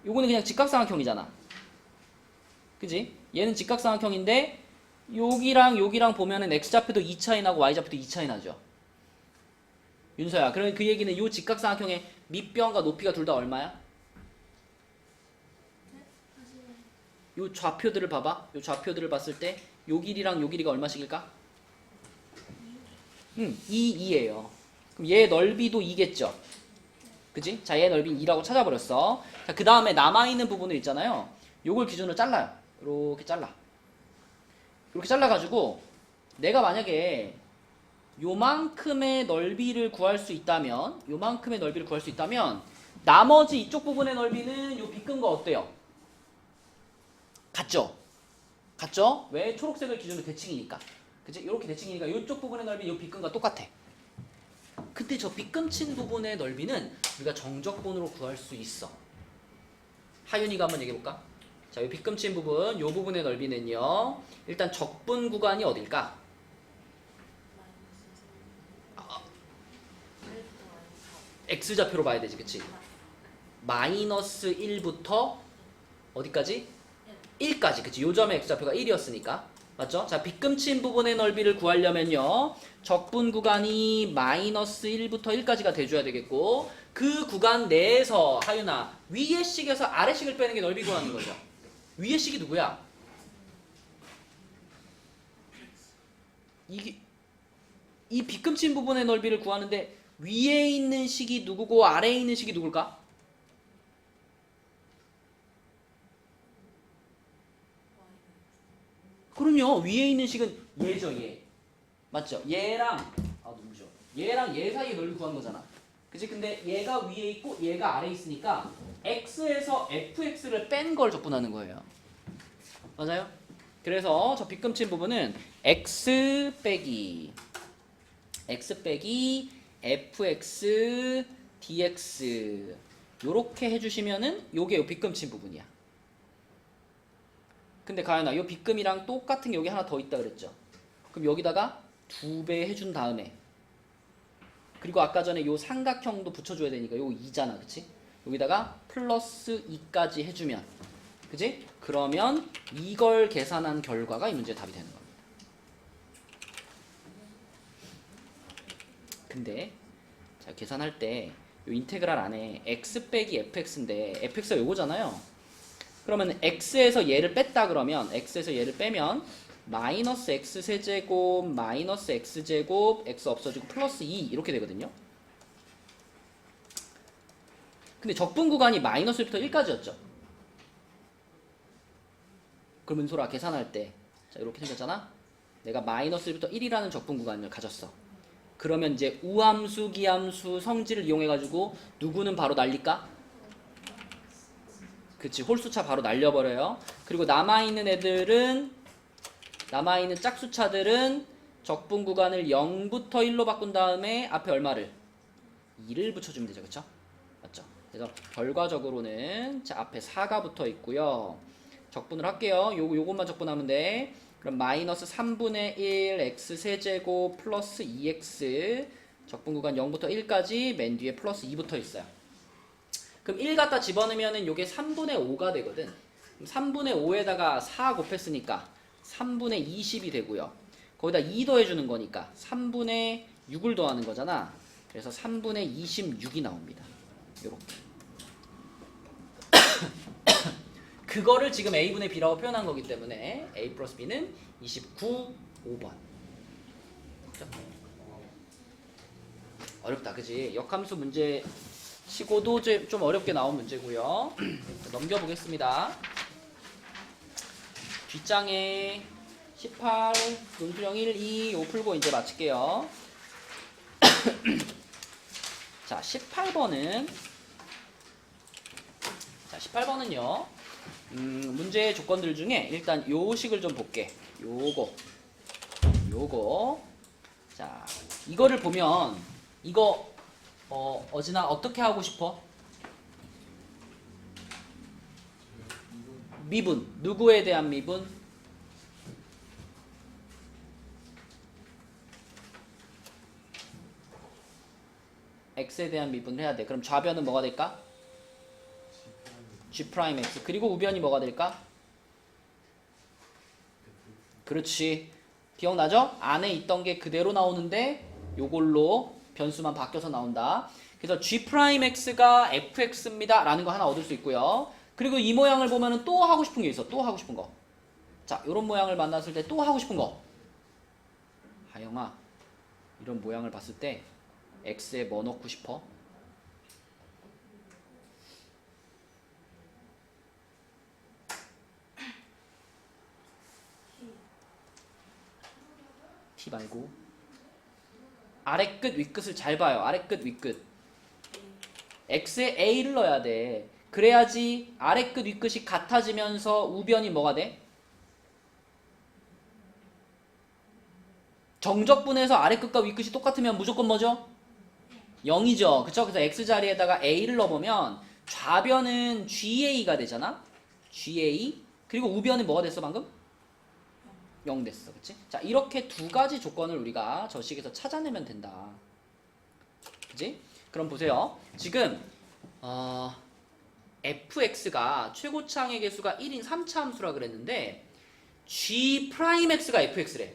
A: 요거는 그냥 직각삼각형이잖아. 그지? 얘는 직각삼각형인데 여기랑 보면은 x좌표도 2 차이 나고 y좌표도 2 차이 나죠. 윤서야, 그러면 그 얘기는 요 직각삼각형의 밑변과 높이가 둘 다 얼마야?
C: 네? 다시
A: 요 좌표들을 봐봐. 요 좌표들을 봤을 때 요 길이랑 요 길이가 얼마씩일까? 2예요. 그럼 얘 넓이도 2겠죠. 그지? 자, 얘 넓이는 2라고 찾아버렸어. 자, 그 다음에 남아있는 부분을 있잖아요. 요걸 기준으로 잘라요. 이렇게 잘라. 이렇게 잘라가지고 내가 만약에 요만큼의 넓이를 구할 수 있다면 나머지 이쪽 부분의 넓이는 요 빗근과 어때요? 같죠? 같죠? 왜? 초록색을 기준으로 대칭이니까. 그치? 이렇게 대칭이니까 이쪽 부분의 넓이 요 빗근과 똑같아. 근데 저 빗금 친 부분의 넓이는 우리가 정적분으로 구할 수 있어. 하윤이가 한번 얘기해볼까? 자, 이 빗금 친 부분, 요 부분의 넓이는요. 일단 적분 구간이 어딜까? X좌표로 봐야 되지, 그치? 마이너스 1부터 어디까지? 1까지, 그치? 요 점의 X좌표가 1이었으니까. 맞죠? 자, 빗금 친 부분의 넓이를 구하려면요. 적분 구간이 마이너스 1부터 1까지가 돼줘야 되겠고, 그 구간 내에서, 하윤아, 위의 식에서 아래 식을 빼는 게 넓이 구하는 거죠. 위의 식이 누구야? 이 빗금 친 부분의 넓이를 구하는데, 위에 있는 식이 누구고 아래에 있는 식이 누굴까? 그럼요. 위에 있는 식은 얘죠, 얘. 맞죠? 얘랑 누구죠? 얘랑 얘 사이의 넓이 구한 거잖아. 그치? 근데 얘가 위에 있고 얘가 아래에 있으니까 x에서 fx를 뺀 걸 적분하는 거예요. 맞아요? 그래서 저 빗금 친 부분은 x 빼기 fx dx 요렇게 해주시면은 요게 요 빗금 친 부분이야. 근데 가연아, 요 빗금이랑 똑같은 게 여기 하나 더 있다 그랬죠? 그럼 여기다가 2배 해준 다음에, 그리고 아까 전에 요 삼각형도 붙여줘야 되니까 요 2잖아, 그치? 여기다가 플러스 2까지 해주면, 그치? 그러면 이걸 계산한 결과가 이 문제의 답이 되는 겁니다. 근데 자, 계산할 때 요 인테그랄 안에 x 빼기 fx인데 fx가 요거잖아요. 그러면 x에서 얘를 뺐다 그러면 x에서 얘를 빼면 마이너스 x 세제곱 마이너스 x 제곱 x 없어지고 플러스 2 이렇게 되거든요. 근데 적분 구간이 마이너스 1부터 1까지였죠. 그러면 소라 계산할 때 자, 이렇게 생겼잖아. 내가 마이너스 1부터 1이라는 적분 구간을 가졌어. 그러면 이제 우함수, 기함수, 성질을 이용해가지고 누구는 바로 날릴까? 그치, 홀수차 바로 날려버려요. 그리고 남아있는 짝수차들은 적분 구간을 0부터 1로 바꾼 다음에 앞에 얼마를? 2를 붙여주면 되죠. 그쵸? 맞죠? 그래서 결과적으로는 자, 앞에 4가 붙어 있고요. 적분을 할게요. 요것만 적분하면 돼. 그럼 마이너스 3분의 1 x 세제곱 플러스 2x 적분 구간 0부터 1까지 맨 뒤에 플러스 2 붙어 있어요. 그럼 1 갖다 집어넣으면 요게 3분의 5가 되거든. 그럼 3분의 5에다가 4 곱했으니까 3분의 20이 되고요. 거기다 2 더해주는 거니까 3분의 6을 더하는 거잖아. 그래서 3분의 26이 나옵니다. 요렇게. 그거를 지금 a분의 b라고 표현한 거기 때문에 a 플러스 b는 29, 5번. 그죠? 어렵다, 그지? 역함수 문제 치고도 좀 어렵게 나온 문제고요. 넘겨보겠습니다. 뒷장에 18, 논술형 1, 2, 5 풀고 이제 마칠게요. 자, 18번은 자, 18번은요. 문제의 조건들 중에 일단 요 식을 좀 볼게. 요거. 자, 이거를 보면 이거 어진아 어떻게 하고 싶어? 미분. 누구에 대한 미분? x에 대한 미분을 해야 돼. 그럼 좌변은 뭐가 될까? g'x. 그리고 우변이 뭐가 될까? 그렇지. 기억나죠? 안에 있던 게 그대로 나오는데 요걸로 변수만 바뀌어서 나온다. 그래서 g'x가 fx입니다 라는 거 하나 얻을 수 있고요. 그리고 이 모양을 보면은 또 하고 싶은 게 있어. 또 하고 싶은 거. 자, 요런 모양을 만났을 때 또 하고 싶은 거. 하영아, 이런 모양을 봤을 때 x에 뭐 넣고 싶어? t 말고 아래 끝 윗끝을 잘 봐요. 아래 끝 윗끝. x에 a를 넣어야 돼. 그래야지 아래 끝 윗끝이 같아지면서 우변이 뭐가 돼? 정적분해서 아래 끝과 윗끝이 똑같으면 무조건 뭐죠? 0이죠. 그쵸? 그래서 x 자리에다가 a를 넣어보면 좌변은 ga가 되잖아? ga. 그리고 우변은 뭐가 됐어 방금? 0 됐어. 그치? 자, 이렇게 두 가지 조건을 우리가 저 식에서 찾아내면 된다. 그치? 그럼 보세요. 지금 fx가 최고차항의 개수가 1인 3차 함수라 그랬는데 g'x가 fx래.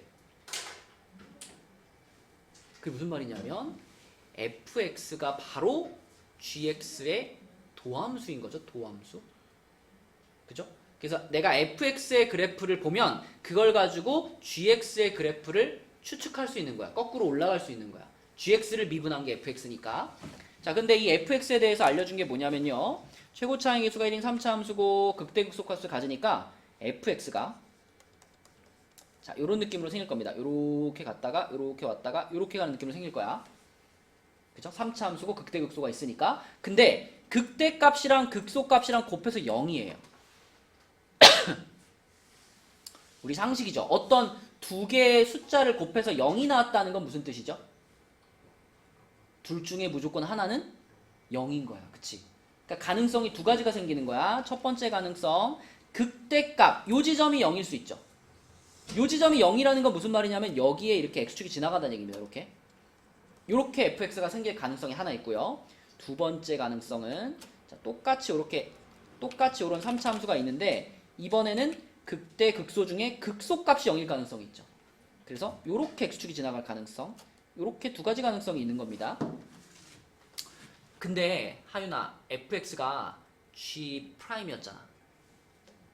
A: 그게 무슨 말이냐면 fx가 바로 gx의 도함수인 거죠. 도함수. 그죠? 그래서 내가 fx의 그래프를 보면 그걸 가지고 gx의 그래프를 추측할 수 있는 거야. 거꾸로 올라갈 수 있는 거야. gx를 미분한 게 fx니까. 자, 근데 이 fx에 대해서 알려준 게 뭐냐면요. 최고차항의 개수가 1인 3차 함수고 극대극소값을 가지니까 fx가 자, 요런 느낌으로 생길 겁니다. 요렇게 갔다가 요렇게 왔다가 요렇게 가는 느낌으로 생길 거야. 그죠? 3차 함수고 극대극소가 있으니까. 근데 극대값이랑 극소값이랑 곱해서 0이에요. 우리 상식이죠. 어떤 두 개의 숫자를 곱해서 0이 나왔다는 건 무슨 뜻이죠? 둘 중에 무조건 하나는 0인 거야. 그치? 그러니까 가능성이 두 가지가 생기는 거야. 첫 번째 가능성, 극대값, 요 지점이 0일 수 있죠. 요 지점이 0이라는 건 무슨 말이냐면 여기에 이렇게 x축이 지나가다는 얘기입니다. 이렇게 fx가 생길 가능성이 하나 있고요. 두 번째 가능성은 자, 똑같이 요런 3차 함수가 있는데 이번에는 극대 극소 중에 극소값이 0일 가능성이 있죠. 그래서 요렇게 x축이 지나갈 가능성, 요렇게 두 가지 가능성이 있는 겁니다. 근데 하윤아, fx가 g'이었잖아.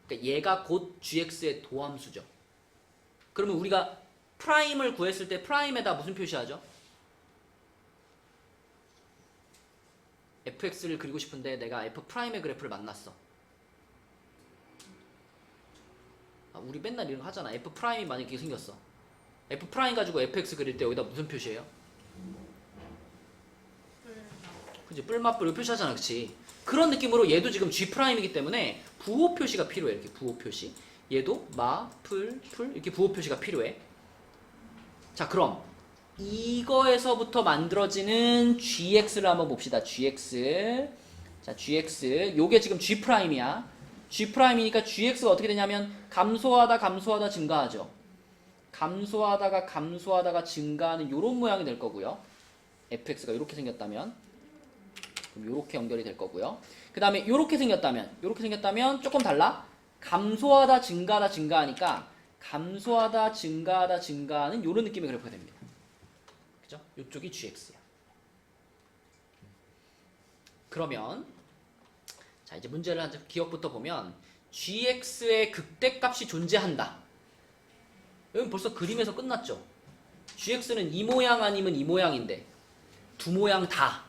A: 그러니까 얘가 곧 gx의 도함수죠. 그러면 우리가 프라임을 구했을 때 프라임에다 무슨 표시하죠? fx를 그리고 싶은데 내가 f'의 그래프를 만났어. 우리 맨날 이런 거 하잖아. f'이 만약에 생겼어. f' 가지고 fx 그릴 때 여기다 무슨 표시해요? 그치? 뿔맛뿔 표시하잖아. 그치? 그런 느낌으로 얘도 지금 g'이기 때문에 부호 표시가 필요해. 이렇게 부호 표시. 얘도 마, 풀 이렇게 부호 표시가 필요해. 자, 그럼 이거에서부터 만들어지는 gx를 한번 봅시다. gx. 자, gx. 요게 지금 g'이야. g'이니까 gx가 어떻게 되냐면 감소하다 증가하죠. 감소하다가 증가하는 요런 모양이 될 거고요. fx가 요렇게 생겼다면 그럼 요렇게 연결이 될 거고요. 그 다음에 요렇게 생겼다면 조금 달라. 감소하다 증가하니까 감소하다 증가하는 요런 느낌의 그래프가 됩니다. 그죠? 요쪽이 gx야. 그러면 자, 이제 문제를 한 기억부터 보면 gx의 극대값이 존재한다. 여기 벌써 그림에서 끝났죠. gx는 이 모양 아니면 이 모양인데 두 모양 다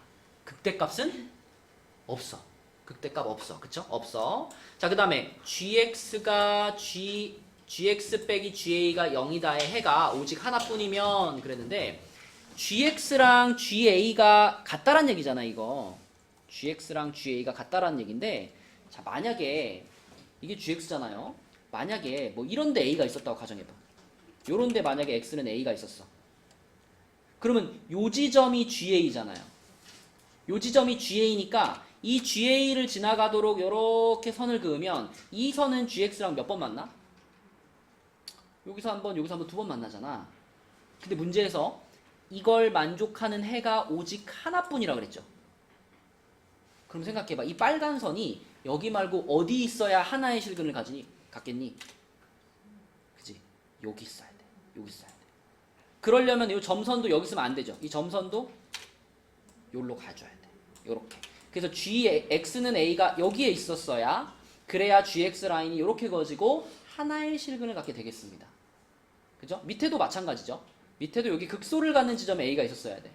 A: 극대값은 없어. 극대값 없어. 그쵸? 없어. 자, 그 다음에 gx가 gx 빼기 ga가 0이다의 해가 오직 하나뿐이면 그랬는데 gx랑 ga가 같다란 얘기잖아 이거. gx랑 ga가 같다란 얘기인데 자, 만약에 이게 gx잖아요. 만약에 뭐 이런데 a가 있었다고 가정해봐. 요런데 만약에 x는 a가 있었어. 그러면 요 지점이 ga잖아요. 요 지점이 ga니까 이 ga를 지나가도록 요렇게 선을 그으면 이 선은 gx랑 몇 번 만나? 여기서 한 번, 여기서 한 번, 두 번 만나잖아. 근데 문제에서 이걸 만족하는 해가 오직 하나뿐이라 그랬죠. 그럼 생각해봐. 이 빨간 선이 여기 말고 어디 있어야 하나의 실근을 갖겠니? 그지? 여기 있어야 돼. 여기 있어야 돼. 그러려면 이 점선도 여기 있으면 안 되죠. 이 점선도 여기로 가줘야 돼. 요렇게. 그래서 gx는 a가 여기에 있었어야 그래야 gx 라인이 이렇게 그어지고 하나의 실근을 갖게 되겠습니다. 그죠? 밑에도 마찬가지죠. 밑에도 여기 극소를 갖는 지점에 a가 있었어야 돼.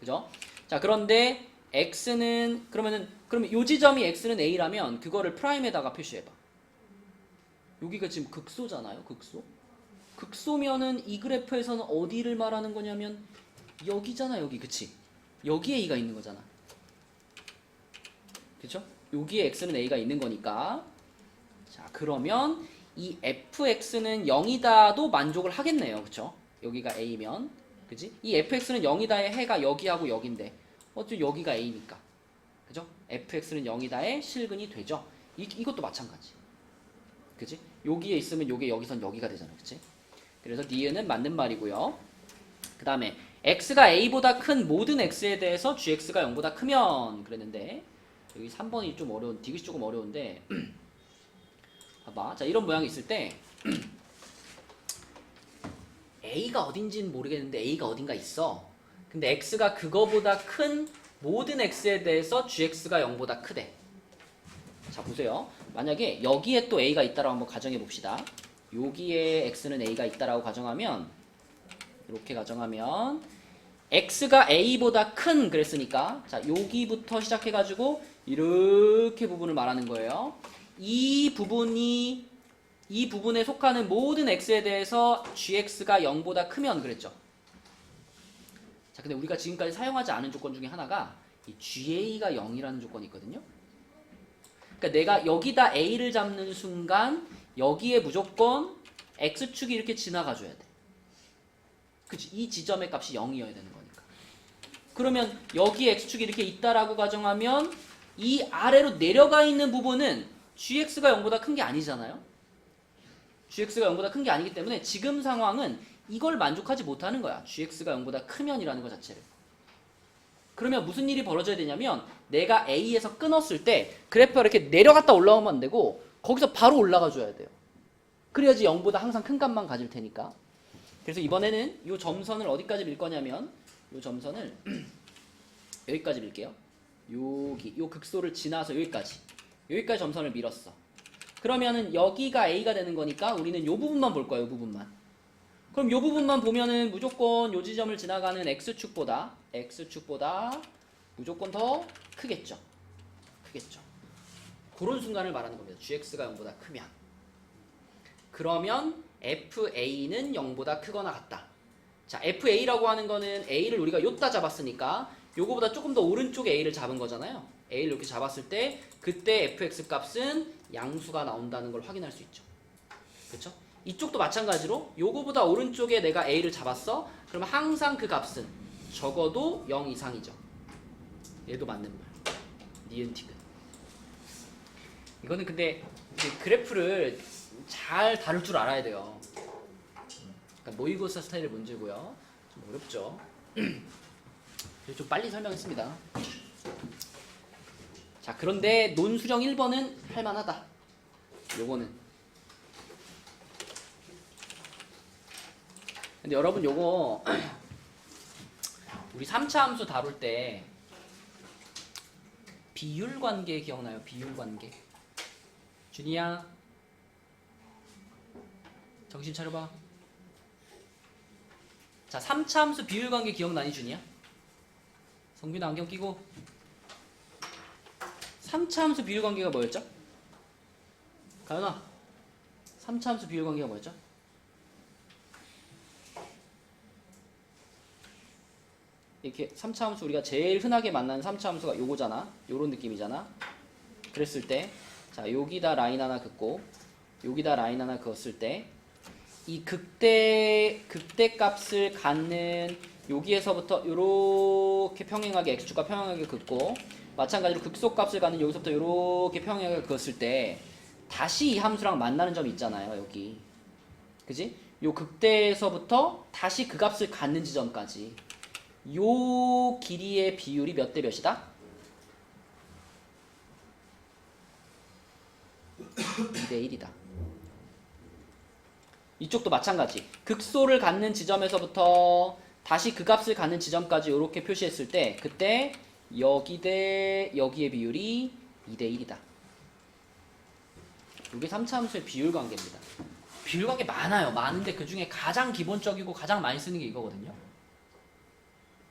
A: 그죠? 자, 그런데 x는 그러면 이 지점이 x는 a라면 그거를 프라임에다가 표시해봐. 여기가 지금 극소잖아요. 극소. 극소면은 이 그래프에서는 어디를 말하는 거냐면 여기잖아. 여기. 그치? 여기에 a가 있는 거잖아. 그쵸? 여기에 x는 a가 있는 거니까. 자, 그러면 이 fx는 0이다도 만족을 하겠네요. 그쵸? 여기가 a면. 그지? 이 fx는 0이다의 해가 여기하고 여기인데 어차피 여기가 a니까. 그죠? fx는 0이다의 실근이 되죠. 이것도 마찬가지. 그지? 여기에 있으면 요게 여기선 여기가 되잖아. 그치? 그래서 니은은 맞는 말이고요. 그 다음에 x가 a보다 큰 모든 x에 대해서 gx가 0보다 크면 그랬는데 여기 3번이 좀 어려운, 디귿이 조금 어려운데 봐봐. 자, 이런 모양이 있을 때 a가 어딘지는 모르겠는데 a가 어딘가 있어. 근데 x가 그거보다 큰 모든 x에 대해서 gx가 0보다 크대. 자, 보세요. 만약에 여기에 또 a가 있다라고 한번 가정해 봅시다. 여기에 x는 a가 있다라고 가정하면 이렇게 가정하면 x가 a보다 큰 그랬으니까 자, 여기부터 시작해 가지고 이렇게 부분을 말하는 거예요. 이 부분에 속하는 모든 x에 대해서 gx가 0보다 크면 그랬죠. 자, 근데 우리가 지금까지 사용하지 않은 조건 중에 하나가 이 ga가 0이라는 조건이 있거든요. 그러니까 내가 여기다 a를 잡는 순간 여기에 무조건 x축이 이렇게 지나가줘야 돼. 그치? 이 지점의 값이 0이어야 되는 거니까. 그러면 여기 x축이 이렇게 있다라고 가정하면 이 아래로 내려가 있는 부분은 gx가 0보다 큰 게 아니잖아요. gx가 0보다 큰 게 아니기 때문에 지금 상황은 이걸 만족하지 못하는 거야. gx가 0보다 크면이라는 것 자체를. 그러면 무슨 일이 벌어져야 되냐면 내가 a에서 끊었을 때 그래프가 이렇게 내려갔다 올라오면 안 되고 거기서 바로 올라가 줘야 돼요. 그래야지 0보다 항상 큰 값만 가질 테니까. 그래서 이번에는 이 점선을 어디까지 밀 거냐면 이 점선을 여기까지 밀게요. 여기 요 극소를 지나서 여기까지 점선을 밀었어. 그러면은 여기가 a가 되는 거니까 우리는 요 부분만 볼 거야. 요 부분만. 그럼 요 부분만 보면은 무조건 요 지점을 지나가는 x축보다 무조건 더 크겠죠. 그런 순간을 말하는 겁니다. gx가 0보다 크면. 그러면 fa는 0보다 크거나 같다. 자, fa라고 하는 거는 a를 우리가 요따 잡았으니까 요거보다 조금 더 오른쪽에 a를 잡은 거잖아요. a를 이렇게 잡았을 때 그때 fx 값은 양수가 나온다는 걸 확인할 수 있죠. 그렇죠? 이쪽도 마찬가지로 요거보다 오른쪽에 내가 a를 잡았어. 그러면 항상 그 값은 적어도 0 이상이죠. 얘도 맞는 말. 니은틱은. 이거는 근데 이제 그래프를 잘 다룰 줄 알아야 돼요. 그러니까 모의고사 스타일의 문제고요. 좀 어렵죠. 좀 빨리 설명했습니다. 자, 그런데 논수령 1번은 할만하다. 요거는. 근데 여러분 요거 우리 3차 함수 다룰 때 비율관계 기억나요? 비율관계. 준이야 정신 차려봐. 자, 3차 함수 비율관계 기억나니 준이야? 성빈아 안경 끼고. 3차 함수 비율관계가 뭐였죠? 가연아 3차 함수 비율관계가 뭐였죠? 이렇게 3차 함수 우리가 제일 흔하게 만나는 3차 함수가 요거잖아. 요런 느낌이잖아. 그랬을 때 자, 여기다 라인 하나 긋고 여기다 라인 하나 그었을 때 이 극대 값을 갖는 여기에서부터 요렇게 평행하게 x축과 평행하게 긋고 마찬가지로 극소 값을 갖는 여기서부터 요렇게 평행하게 그었을 때 다시 이 함수랑 만나는 점이 있잖아요. 여기. 그지? 요 극대에서부터 다시 그 값을 갖는 지점까지 요 길이의 비율이 몇 대 몇이다? 2대 1이다. 이쪽도 마찬가지. 극소를 갖는 지점에서부터 다시 그 값을 갖는 지점까지 이렇게 표시했을 때 그때 여기 대 여기의 비율이 2대 1이다. 이게 3차 함수의 비율 관계입니다. 비율 관계 많아요. 많은데 그 중에 가장 기본적이고 가장 많이 쓰는 게 이거거든요.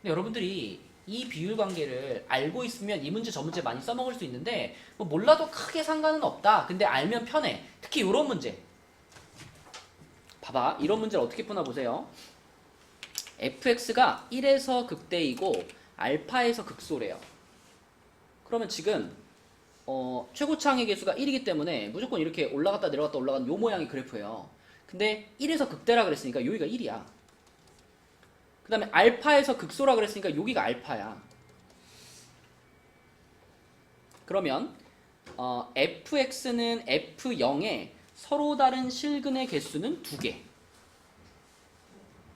A: 근데 여러분들이 이 비율 관계를 알고 있으면 이 문제 저 문제 많이 써먹을 수 있는데 뭐 몰라도 크게 상관은 없다. 근데 알면 편해. 특히 이런 문제. 봐봐. 이런 문제를 어떻게 푸나 보세요. fx가 1에서 극대이고 알파에서 극소래요. 그러면 지금 최고차항의 개수가 1이기 때문에 무조건 이렇게 올라갔다 내려갔다 올라가는 요 모양의 그래프예요. 근데 1에서 극대라 그랬으니까 여기가 1이야. 그 다음에 알파에서 극소라 그랬으니까 여기가 알파야. 그러면 fx는 f0에 서로 다른 실근의 개수는 2개.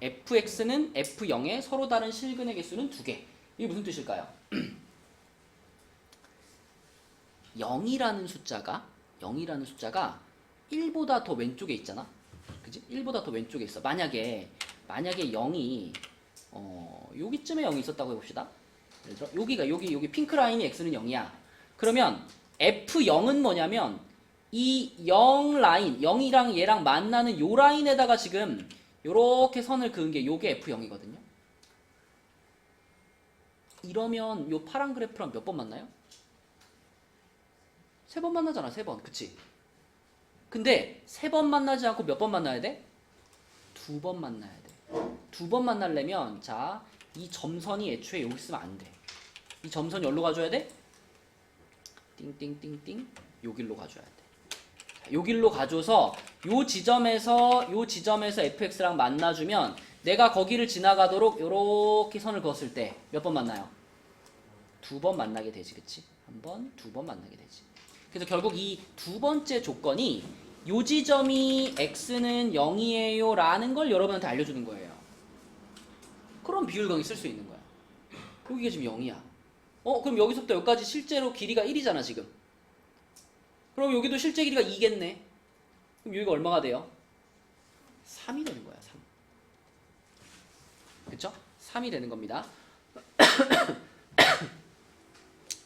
A: fx는 f0에 서로 다른 실근의 개수는 2개. 이게 무슨 뜻일까요? 0이라는 숫자가 1보다 더 왼쪽에 있잖아. 그지? 1보다 더 왼쪽에 있어. 만약에 0이 여기쯤에 0이 있었다고 해봅시다. 예를 들어 여기 핑크 라인이 x는 0이야. 그러면 f0은 뭐냐면 이 0 라인, 0이랑 얘랑 만나는 요 라인에다가 지금 요렇게 선을 그은 게 요게 f0이거든요. 이러면 요 파란 그래프랑 몇 번 만나요? 3번 만나잖아. 3번. 그치? 근데 3번 만나지 않고 몇 번 만나야 돼? 2번 만나야 돼. 2번 만나려면 자, 이 점선이 애초에 여기 있으면 안 돼. 이 점선이 어디로 가줘야 돼? 띵띵띵띵 요 길로 가줘야 돼. 요 길로 가줘서 요 지점에서 fx랑 만나주면 내가 거기를 지나가도록 요렇게 선을 그었을 때 몇 번 만나요? 2번 만나게 되지. 그치? 한 번, 2번 만나게 되지. 그래서 결국 이 두 번째 조건이 요 지점이 x는 0이에요 라는 걸 여러분한테 알려주는 거예요. 그럼 비율관계 쓸 수 있는 거야. 여기가 지금 0이야. 그럼 여기서부터 여기까지 실제로 길이가 1이잖아 지금. 그럼 여기도 실제 길이가 2겠네. 그럼 여기가 얼마가 돼요? 3이 되는 거야. 3. 그쵸? 3이 되는 겁니다.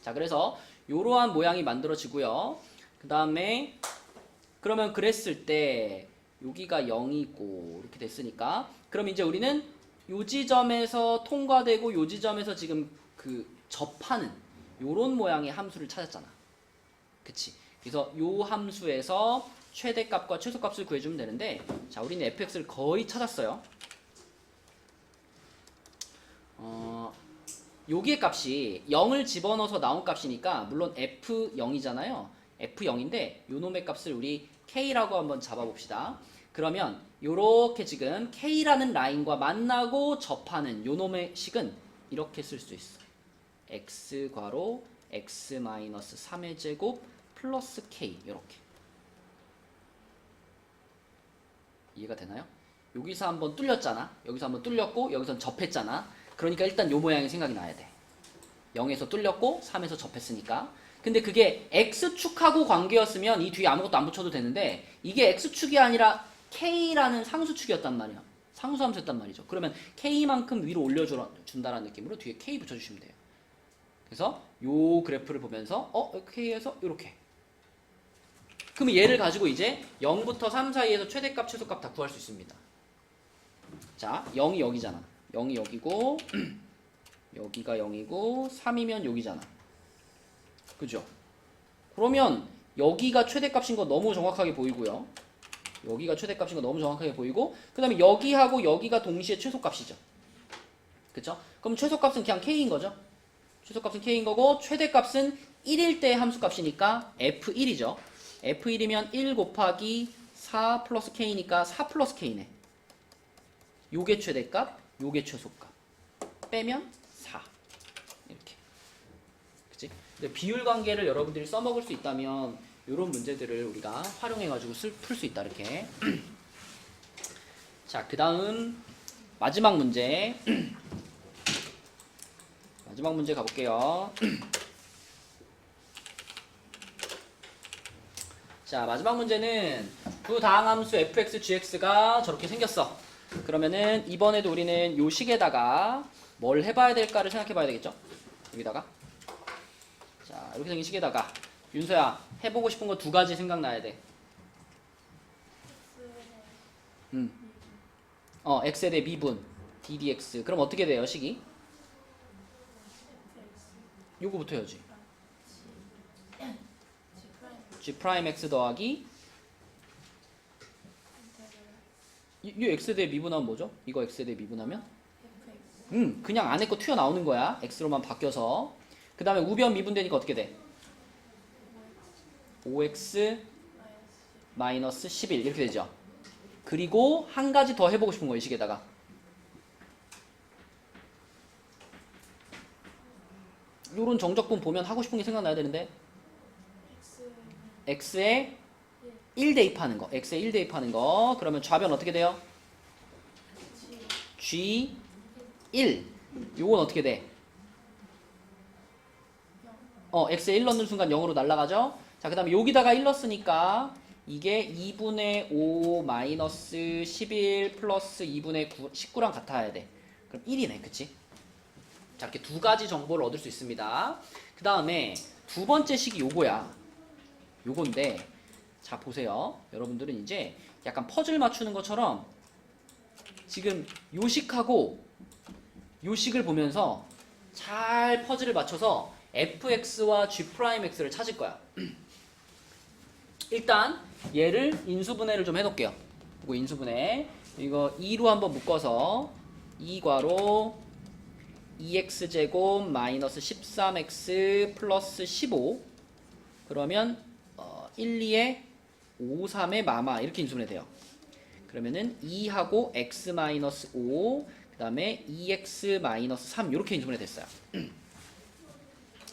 A: 자, 그래서 요러한 모양이 만들어지고요. 그 다음에 그러면 그랬을 때 여기가 0이고 이렇게 됐으니까 그럼 이제 우리는 요 지점에서 통과되고 요 지점에서 지금 그 접하는 요런 모양의 함수를 찾았잖아. 그치? 그래서 요 함수에서 최대값과 최소값을 구해주면 되는데 자, 우리는 fx를 거의 찾았어요. 여기의 값이 0을 집어넣어서 나온 값이니까 물론 f0이잖아요. f0인데 요놈의 값을 우리 k라고 한번 잡아봅시다. 그러면 요렇게 지금 k라는 라인과 만나고 접하는 요놈의 식은 이렇게 쓸 수 있어. x 괄호 x-3의 제곱 플러스 k 요렇게. 이해가 되나요? 여기서 한번 뚫렸잖아. 여기서 한번 뚫렸고 여기선 접했잖아. 그러니까 일단 요 모양이 생각이 나야 돼. 0에서 뚫렸고 3에서 접했으니까. 근데 그게 x축하고 관계였으면 이 뒤에 아무것도 안 붙여도 되는데 이게 x축이 아니라 k라는 상수축이었단 말이야. 상수함수였단 말이죠. 그러면 k만큼 위로 올려준다라는 느낌으로 뒤에 k 붙여주시면 돼요. 그래서 요 그래프를 보면서 k에서 요렇게. 그러면 얘를 가지고 이제 0부터 3 사이에서 최대값, 최소값 다 구할 수 있습니다. 자, 0이 여기잖아. 0이 여기고 여기가 0이고 3이면 여기잖아. 그죠? 그러면 여기가 최대값인 거 너무 정확하게 보이고요. 여기가 최대값인 거 너무 정확하게 보이고 그 다음에 여기하고 여기가 동시에 최소값이죠. 그쵸? 그럼 최소값은 그냥 k인 거죠. 최소값은 k인 거고 최대값은 1일 때의 함수값이니까 f1이죠. f1이면 1 곱하기 4 플러스 k니까 4 플러스 k네. 요게 최대값, 요게 최소값. 빼면 4. 이렇게. 그치? 근데 비율 관계를 여러분들이 써먹을 수 있다면 요런 문제들을 우리가 활용해가지고 풀 수 있다. 이렇게. 자, 그 다음 마지막 문제. 마지막 문제 가볼게요. 자, 마지막 문제는 두 다항함수 fx, gx가 저렇게 생겼어. 그러면은 이번에도 우리는 요 식에다가 뭘 해봐야 될까를 생각해봐야 되겠죠? 여기다가 자, 이렇게 생긴 식에다가 윤서야 해보고 싶은 거 두 가지 생각나야 돼. x에 대해 미분 ddx. 그럼 어떻게 돼요, 식이? 요거부터 해야지. g'x 더하기 이 x에 대해 미분하면 뭐죠? 이거 x에 대해 미분하면? 그냥 안에 거 튀어나오는 거야. x로만 바뀌어서. 그 다음에 우변 미분되니까 어떻게 돼? 5x 마이너스 11 이렇게 되죠. 그리고 한 가지 더 해보고 싶은 거예요, 이 식에다가. 요런 정적분 보면 하고 싶은 게 생각나야 되는데 x에 1 대입하는 거. x에 1 대입하는 거. 그러면 좌변 어떻게 돼요? g 1. 요건 어떻게 돼? x에 1 넣는 순간 0으로 날아가죠? 자, 그 다음에 여기다가 1 넣었으니까 이게 2분의 5 마이너스 11 플러스 2분의 9, 19랑 같아야 돼. 그럼 1이네. 그치? 자, 이렇게 두 가지 정보를 얻을 수 있습니다. 그 다음에 두 번째 식이 요거야. 요건데, 자, 보세요. 여러분들은 이제 약간 퍼즐 맞추는 것처럼 지금 요 식하고 요 식을 보면서 잘 퍼즐을 맞춰서 fx와 g'x를 찾을 거야. 일단 얘를 인수분해를 좀 해놓을게요. 이거 인수분해. 이거 2로 한번 묶어서 2괄호 2x제곱 마이너스 13x 플러스 15 그러면 1, 2에 5, 3의 마마 이렇게 인수분해 돼요. 그러면은 2하고 x 마이너스 5 그 다음에 2x 마이너스 3 이렇게 인수분해 됐어요.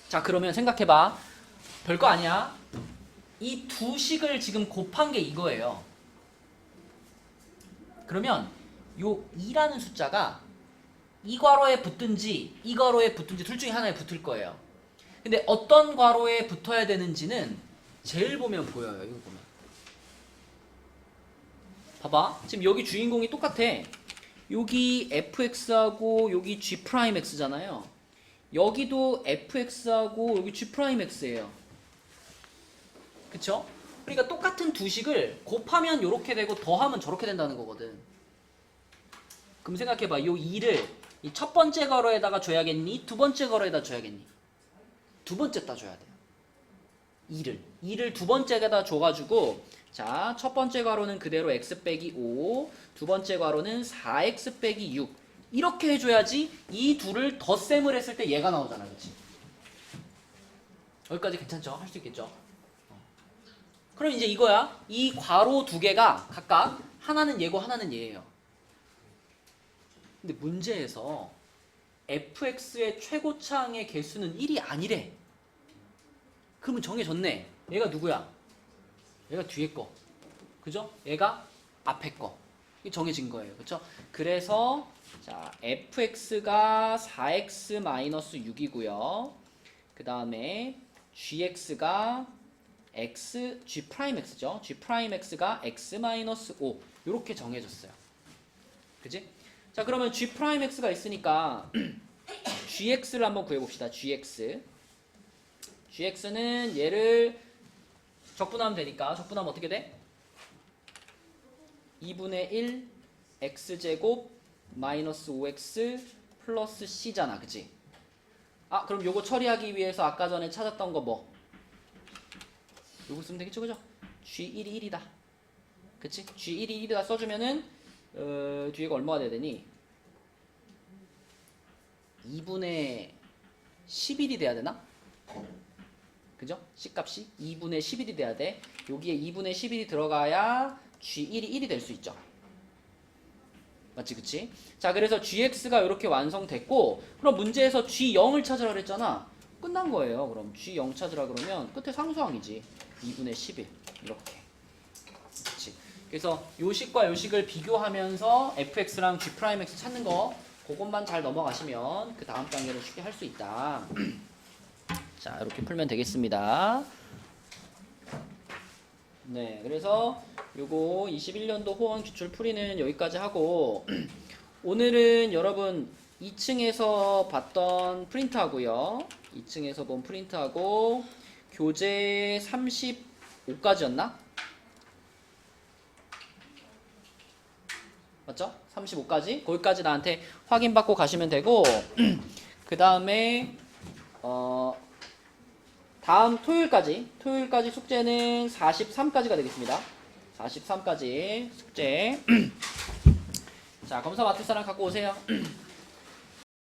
A: 자, 그러면 생각해봐. 별거 아니야. 이 두 식을 지금 곱한 게 이거예요. 그러면 요 2라는 숫자가 이 괄호에 붙든지 이 괄호에 붙든지 둘 중에 하나에 붙을 거예요. 근데 어떤 괄호에 붙어야 되는지는 제일 보면 보여요. 이거 보면. 봐봐. 지금 여기 주인공이 똑같아. 여기 fx하고 여기 g'x잖아요. 여기도 fx하고 여기 g'x예요. 그쵸? 그러니까 똑같은 두 식을 곱하면 이렇게 되고 더하면 저렇게 된다는 거거든. 그럼 생각해봐. 이 2를 이 첫 번째 괄호에다가 줘야겠니? 두 번째 괄호에다 줘야겠니? 두 번째다 줘야 돼요. 2를 두 번째에다 줘가지고 자, 첫 번째 괄호는 그대로 x 빼기 5 두 번째 괄호는 4x 빼기 6 이렇게 해줘야지 이 둘을 덧셈을 했을 때 얘가 나오잖아. 그치? 여기까지 괜찮죠? 할 수 있겠죠? 그럼 이제 이거야. 이 괄호 두 개가 각각 하나는 얘고 하나는 얘예요. 근데 문제에서 fx의 최고차항의 개수는 1이 아니래. 그러면 정해졌네. 얘가 누구야? 얘가 뒤에 거. 그죠? 얘가 앞에 거. 이게 정해진 거예요. 그쵸? 그래서 자, fx가 4x-6이고요. 그 다음에 gx가 g'x죠. g'x가 x-5 이렇게 정해졌어요. 그치? 자, 그러면 g'x가 있으니까 gx를 한번 구해봅시다. gx는 얘를 적분하면 되니까 적분하면 어떻게 돼? 2분의 1 x제곱 마이너스 5x 플러스 c잖아. 그치? 아, 그럼 요거 처리하기 위해서 아까 전에 찾았던 거 뭐? 요거 쓰면 되겠죠? 그죠? g1이 1이다. 그치? g1이 1이다 써주면은 뒤에가 얼마가 돼야 되니? 2분의 11이 돼야 되나? 그죠? C값이 2분의 11이 돼야 돼. 여기에 2분의 11이 들어가야 G1이 1이 될 수 있죠. 맞지? 그치? 자, 그래서 GX가 이렇게 완성됐고, 그럼 문제에서 G0을 찾으라 그랬잖아. 끝난 거예요. 그럼 G0 찾으라 그러면 끝에 상수항이지. 2분의 11. 이렇게. 그치? 그래서 요식과 요식을 비교하면서 fx랑 g'x 찾는 거, 그것만 잘 넘어가시면 그 다음 단계를 쉽게 할 수 있다. 자, 이렇게 풀면 되겠습니다. 네, 그래서 요거 21년도 호원 기출 풀이는 여기까지 하고 오늘은 여러분 2층에서 봤던 프린트하고요. 2층에서 본 프린트하고 교재 35까지였나? 맞죠? 35까지? 거기까지 나한테 확인받고 가시면 되고 그 다음에 다음 토요일까지 숙제는 43까지가 되겠습니다. 43까지 숙제. 자, 검사 맡을 사람 갖고 오세요.